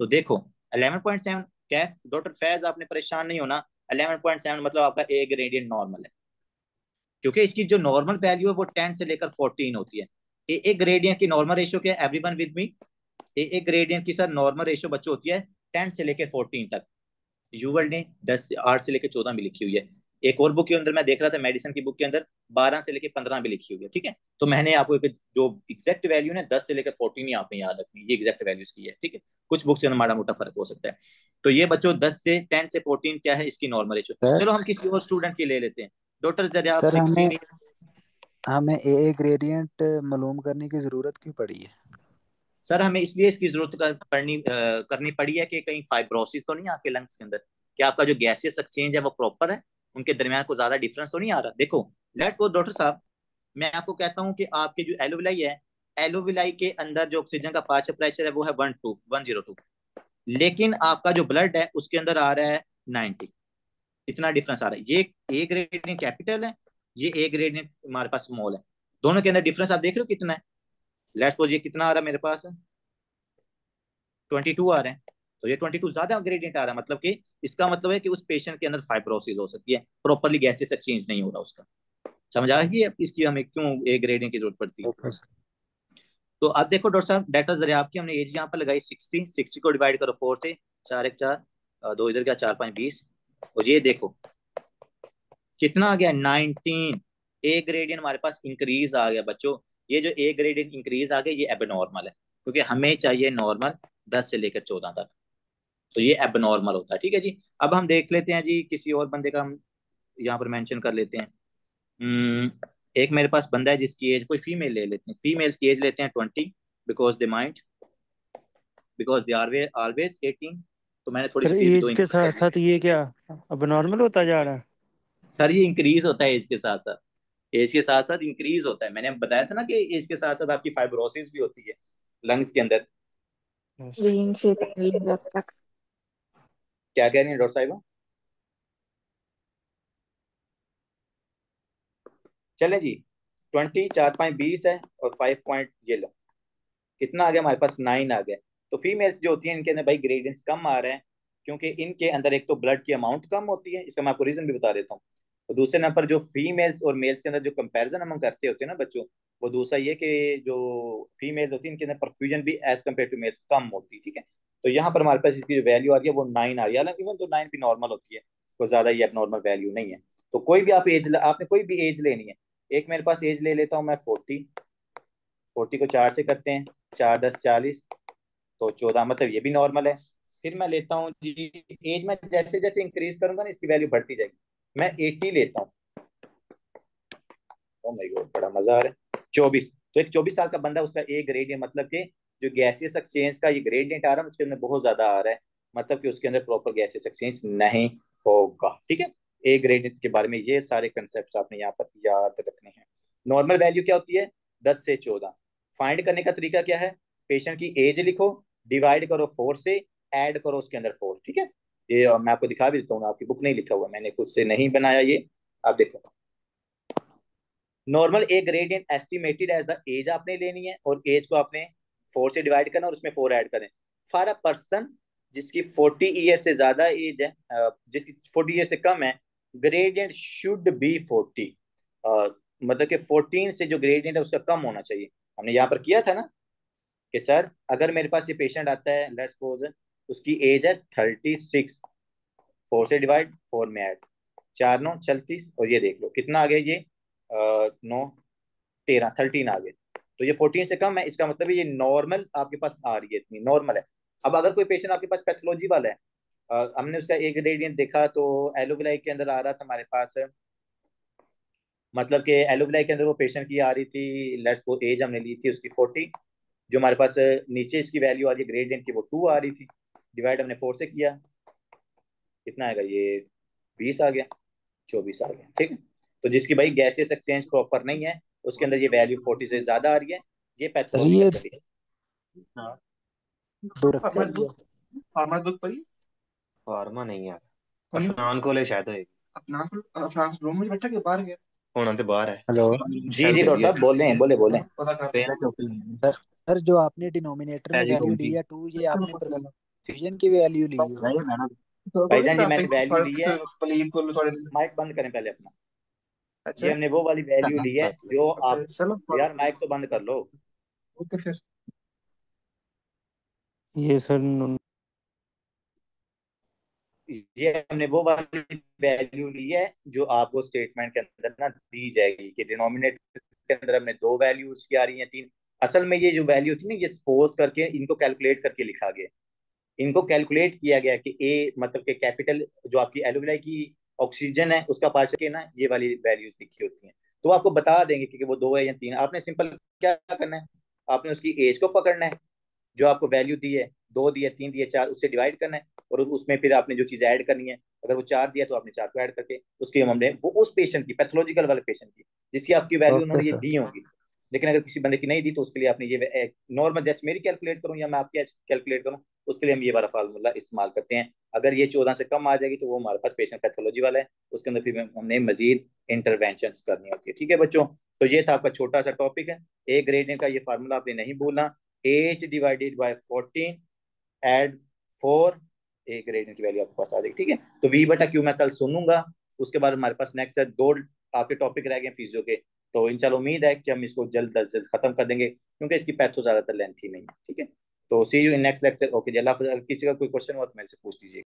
तो देखो 11.7, क्या डॉक्टर फैज आपने परेशान नहीं होना, 11.7 मतलब आपका ए ग्रेडियंट नॉर्मल है, क्योंकि इसकी जो नॉर्मल वैल्यू है वो 10 से लेकर 14 होती है। ए ग्रेडियंट की नॉर्मल रेशियो क्या है, everyone with me, A gradient की सर नॉर्मल रेशियो बच्चों होती है 10 से लेकर 14 तक। यूवर्ल्ड ने 8 से लेकर 14 भी लिखी हुई है। एक और बुक के अंदर मैं देख रहा था, मेडिसिन की बुक के अंदर 12 से लेकर 15 भी लिखी हुई है, ठीक है। तो मैंने आपको जो एग्जैक्ट वैल्यू है 10 से लेकर 14 ही आपने याद रखनी है, ये एग्जैक्ट वैल्यूज की है, ठीक है। कुछ बुक से माड़ा मोटा फर्क हो सकता है। तो ये बच्चों 10 से 14 क्या है इसकी नॉर्मल रेशियो। सर चलो हम किसी और स्टूडेंट की ले लेते हैं, डॉक्टर जरा आप सर 16। हमें ए ग्रेडियंट मालूम करने की जरूरत क्यों पड़ी है? सर हमें इसलिए इसकी जरूरत करनी पड़ी है कि कहीं फाइब्रोसिस तो नहीं है आपके लंग्स के अंदर, क्या आपका जो गैसियस एक्सचेंज है वो प्रॉपर है, उनके दरमियान को ज्यादा डिफरेंस तो नहीं आ रहा। देखो लेट्स सपोज डॉक्टर साहब, मैं आपको कहता हूँ कि आपके जो एलोविलाई है, एलोविलाई के अंदर जो ऑक्सीजन का पार्शियल प्रेशर है वो है 102, लेकिन आपका जो ब्लड है उसके अंदर आ रहा है 90। इतना डिफरेंस आ रहा है। ये ए ग्रेडियंट कैपिटल है, ये ए ग्रेडियंट हमारे पास स्मॉल है, दोनों के अंदर डिफरेंस आप देख रहे हो कितना है। लेट्स सपोज ये कितना आ रहा है मेरे पास, 22 आ रहे हैं, तो ये 22 ज्यादा ग्रेडियंट आ रहा है, मतलब कि इसका मतलब है कि उस पेशेंट के अंदर फाइब्रोसिस हो सकती है, प्रॉपरली गैसेस एक्सचेंज नहीं हो रहा उसका। समझ आ गई अब इसकी हमें क्यों ए ग्रेडिंग की जरूरत पड़ती है। तो अब देखो डॉक्टर साहब, डाटा जरिए आपकी हमने एज यहाँ पर लगाई 60 को डिवाइड करो 4 से, 4 1 4, 2 इधर का 4 5 20, और ये देखो कितना आ गया 19। ए ग्रेडियंट हमारे पास इंक्रीज आ गया बच्चों। ये जो ए ग्रेडियंट इंक्रीज आ गया ये एबनॉर्मल है, क्योंकि हमें चाहिए नॉर्मल 10 से लेकर 14 तक, तो ये एबनॉर्मल होता है। ठीक है जी। अब हम देख लेते हैं जी किसी और बंदे का, हम यहाँ पर मेंशन कर लेते हैं। एक मेरे पास बंदा है जिसकी एज, कोई फीमेल ले लेते हैं, फीमेल्स की एज लेते हैं 20, because they mind, because they are always 18। तो मैंने थोड़ी सी सर फीस भी एज दो के इनको। साथ साथ ये क्या अब नॉर्मल होता जा रहा है? सर ये इंक्रीज होता है एज के साथ साथ, एज के साथ साथ इंक्रीज होता है। मैंने बताया था ना कि एज के साथ साथ आपकी फाइब्रोसिस भी होती है लंग्स के अंदर। Yes. 3 से 3 तक। क्या कह रही है डॉक्टर साहिबा? चले जी, 20 4 5 20 है, और 5 पॉइंट ये लो, कितना आ गया हमारे पास 9 आ गया। तो फीमेल्स जो होती हैं इनके अंदर भाई ग्रेडियंट्स कम आ रहे हैं, क्योंकि इनके अंदर एक तो ब्लड की अमाउंट कम होती है, इसका मैं आपको रीजन भी बता देता हूँ। और दूसरे नंबर जो फीमेल्स और मेल्स के अंदर जो कंपैरिजन हम करते होते हैं ना बच्चों, वो दूसरा ये कि जो फीमेल्स होती है इनके अंदर परफ्यूजन भी एज कम्पेयर टू मेल्स कम होती है। ठीक है, तो यहाँ पर हमारे पास इसकी जो वैल्यू आ रही है वो 9 आ रही है, हालांकि इवन तो 9 भी नॉर्मल होती है, कोई ज्यादा ये नॉर्मल वैल्यू नहीं है। तो कोई भी आप एज, आपने कोई भी एज लेनी है, एक मेरे पास एज ले लेता हूँ मैं 40, 40 को 4 से करते हैं, 4 10 40, तो 14, मतलब ये भी नॉर्मल है। फिर मैं लेता हूँ जी, एज में जैसे जैसे इंक्रीज करूंगा ना इसकी वैल्यू बढ़ती जाएगी, मैं 80 लेता हूँ। ओ माय गॉड, बड़ा मजा आ रहा है। 24, तो एक 24 साल का बंदा, उसका ए ग्रेडियंट, मतलब कि जो गैसियस एक्सचेंज का ये ग्रेडियंट आ रहा है उसके अंदर बहुत ज्यादा आ रहा है, मतलब कि उसके अंदर प्रॉपर गैसियस एक्सचेंज नहीं होगा। ठीक है, ए ग्रेडियंट के बारे में ये सारे कंसेप्ट आपने यहाँ पर याद रखने हैं। नॉर्मल वैल्यू क्या होती है? 10 से 14। फाइंड करने का तरीका क्या है? पेशेंट की एज लिखो, डिवाइड करो 4 से, ऐड करो उसके अंदर 4। ठीक है, ये मैं आपको दिखा भी देता हूँ, आपकी बुक नहीं लिखा हुआ, मैंने खुद से नहीं बनाया ये, आप देखो। Normal A gradient estimated as the age आपने लेनी है, और एज को आपने 4 से डिवाइड करना और उसमें 4 ऐड करें। फॉर अ पर्सन जिसकी 40 ईयर से ज्यादा एज है, जिसकी 40 ईयर से कम है, ग्रेडियंट शुड बी 40। मतलब कि 14 से जो ग्रेडियंट है उसका कम होना चाहिए। हमने यहाँ पर किया था ना कि सर अगर मेरे पास ये पेशेंट आता है, लेट्स सपोज उसकी एज है 36, 4 से डिवाइड 4 में ऐड, 4 9 36, और ये देख लो कितना आ गया ये, 9 13 13 आ गए। तो ये 14 से कम है, इसका मतलब ये नॉर्मल आपके पास आ रही है, इतनी नॉर्मल है। अब अगर कोई पेशेंट आपके पास पैथोलॉजी वाला है, हमने उसका एक ग्रेडियंट देखा तो एलोविलाई के अंदर आ रहा था हमारे पास, मतलब कि एलोविलाई के अंदर वो पेशेंट की आ रही थी, लेट्स वो एज हमने ली थी उसकी 40, जो हमारे पास नीचे इसकी वैल्यू आ रही है ग्रेडियंट की वो 2 आ रही थी, डिवाइड हमने 4 से किया, कितना आएगा ये 20 आ गया, 24 आ गया। ठीक है, तो जिसकी भाई गैसेस एक्सचेंज प्रॉपर नहीं है उसके अंदर ये वैल्यू 40 से ज्यादा आ रही है, ये सर ये पैथोलॉजिकल कंडीशन। हाँ, दो रखा फार्मा ही है। बुक, फार्मा बुक पढ़ी। फार्मा नहीं यार, कौन अफनान कोले शायद होएगी। अपना अपना रूम में बैठा के बाहर गया। होना तो बाहर है हेलो जी शायद जी डॉक्टर गई है। साहब बोले हैं, बोले बोले। पता कर पेन चौकी सर। सर जो आपने डिनोमिनेटर में है जी वैल्यू कौन ली सी है 2, ये चलो आपने पता कर लो। परफ्यूजन की वैल्यू ली है। नहीं मैंने तो थोड़ी भाईजान जी सा पे मैंने वैल्यू ली है, पलीद को थोड़े। माइक बंद करें पहले अपना। ये अच्छा हमने वो वाली वैल्यू ली है जो अच्छा आप, चलो यार माइक तो बंद कर लो। ओके फिर। ये सर ये हमने वो वाली वैल्यू ली है जो आपको स्टेटमेंट के अंदर ना दी जाएगी, कि डिनोमिनेटर के अंदर हमने 2 वैल्यूज की आ रही हैं 3। असल में ये जो वैल्यू थी ना ये सपोज करके इनको कैलकुलेट करके लिखा गया, इनको कैलकुलेट किया गया कि ए मतलब कि कैपिटल जो आपकी एलोविलाई की ऑक्सीजन है उसका पार्ट के ना ये वाली वैल्यूज लिखी होती हैं, तो वो आपको बता देंगे कि वो 2 है या 3। आपने सिंपल क्या करना है, आपने उसकी एज को पकड़ना है, जो आपको वैल्यू दी है, 2 दी है 3 दी है 4, उससे डिवाइड करना है, और उसमें फिर आपने जो चीज ऐड करनी है, अगर वो 4 दिया तो आपने 4 को ऐड करके उसकी हमने वो उस पेशेंट की, पैथोलॉजिकल वाले पेशेंट की जिसकी आपकी वैल्यू ओके उन्होंने ये सर। दी होगी। लेकिन अगर किसी बंदे की नहीं दी तो उसके लिए आपने ये नॉर्मल, जैसे मेरी कैलकुलेट करूँ या मैं आपकी कैलकुलेट करूँ, उसके लिए हम ये वाला फार्मूला इस्तेमाल करते हैं। अगर ये 14 से कम आ जाएगी तो वो हमारे पास पेशेंट पैथोलॉजी वाला है, उसके अंदर फिर हमने मजीद इंटरवेंशन करनी होती है। ठीक है बच्चों, तो ये था आपका छोटा सा टॉपिक है। ए ग्रेडियंट का ये फार्मूला आपने नहीं भूलना, age divided by 14 add 4, A gradient की वैल्यू आपके पास आ जाएगी। ठीक है, तो वी बटा क्यू मैं कल सुनूंगा। उसके बाद हमारे पास नेक्स्ट है 2 आपके टॉपिक रह गए फिजियो के, तो इंशाल्लाह उम्मीद है कि हम इसको जल्द अज जल्द खत्म कर देंगे, क्योंकि इसकी पैथो ज्यादातर लेंथी नहीं है। ठीक है, तो see you in next lecture. Okay जी, अल्लाह हाफिज़। अगर किसी का कोई क्वेश्चन हो तो मेरे से पूछ लीजिए।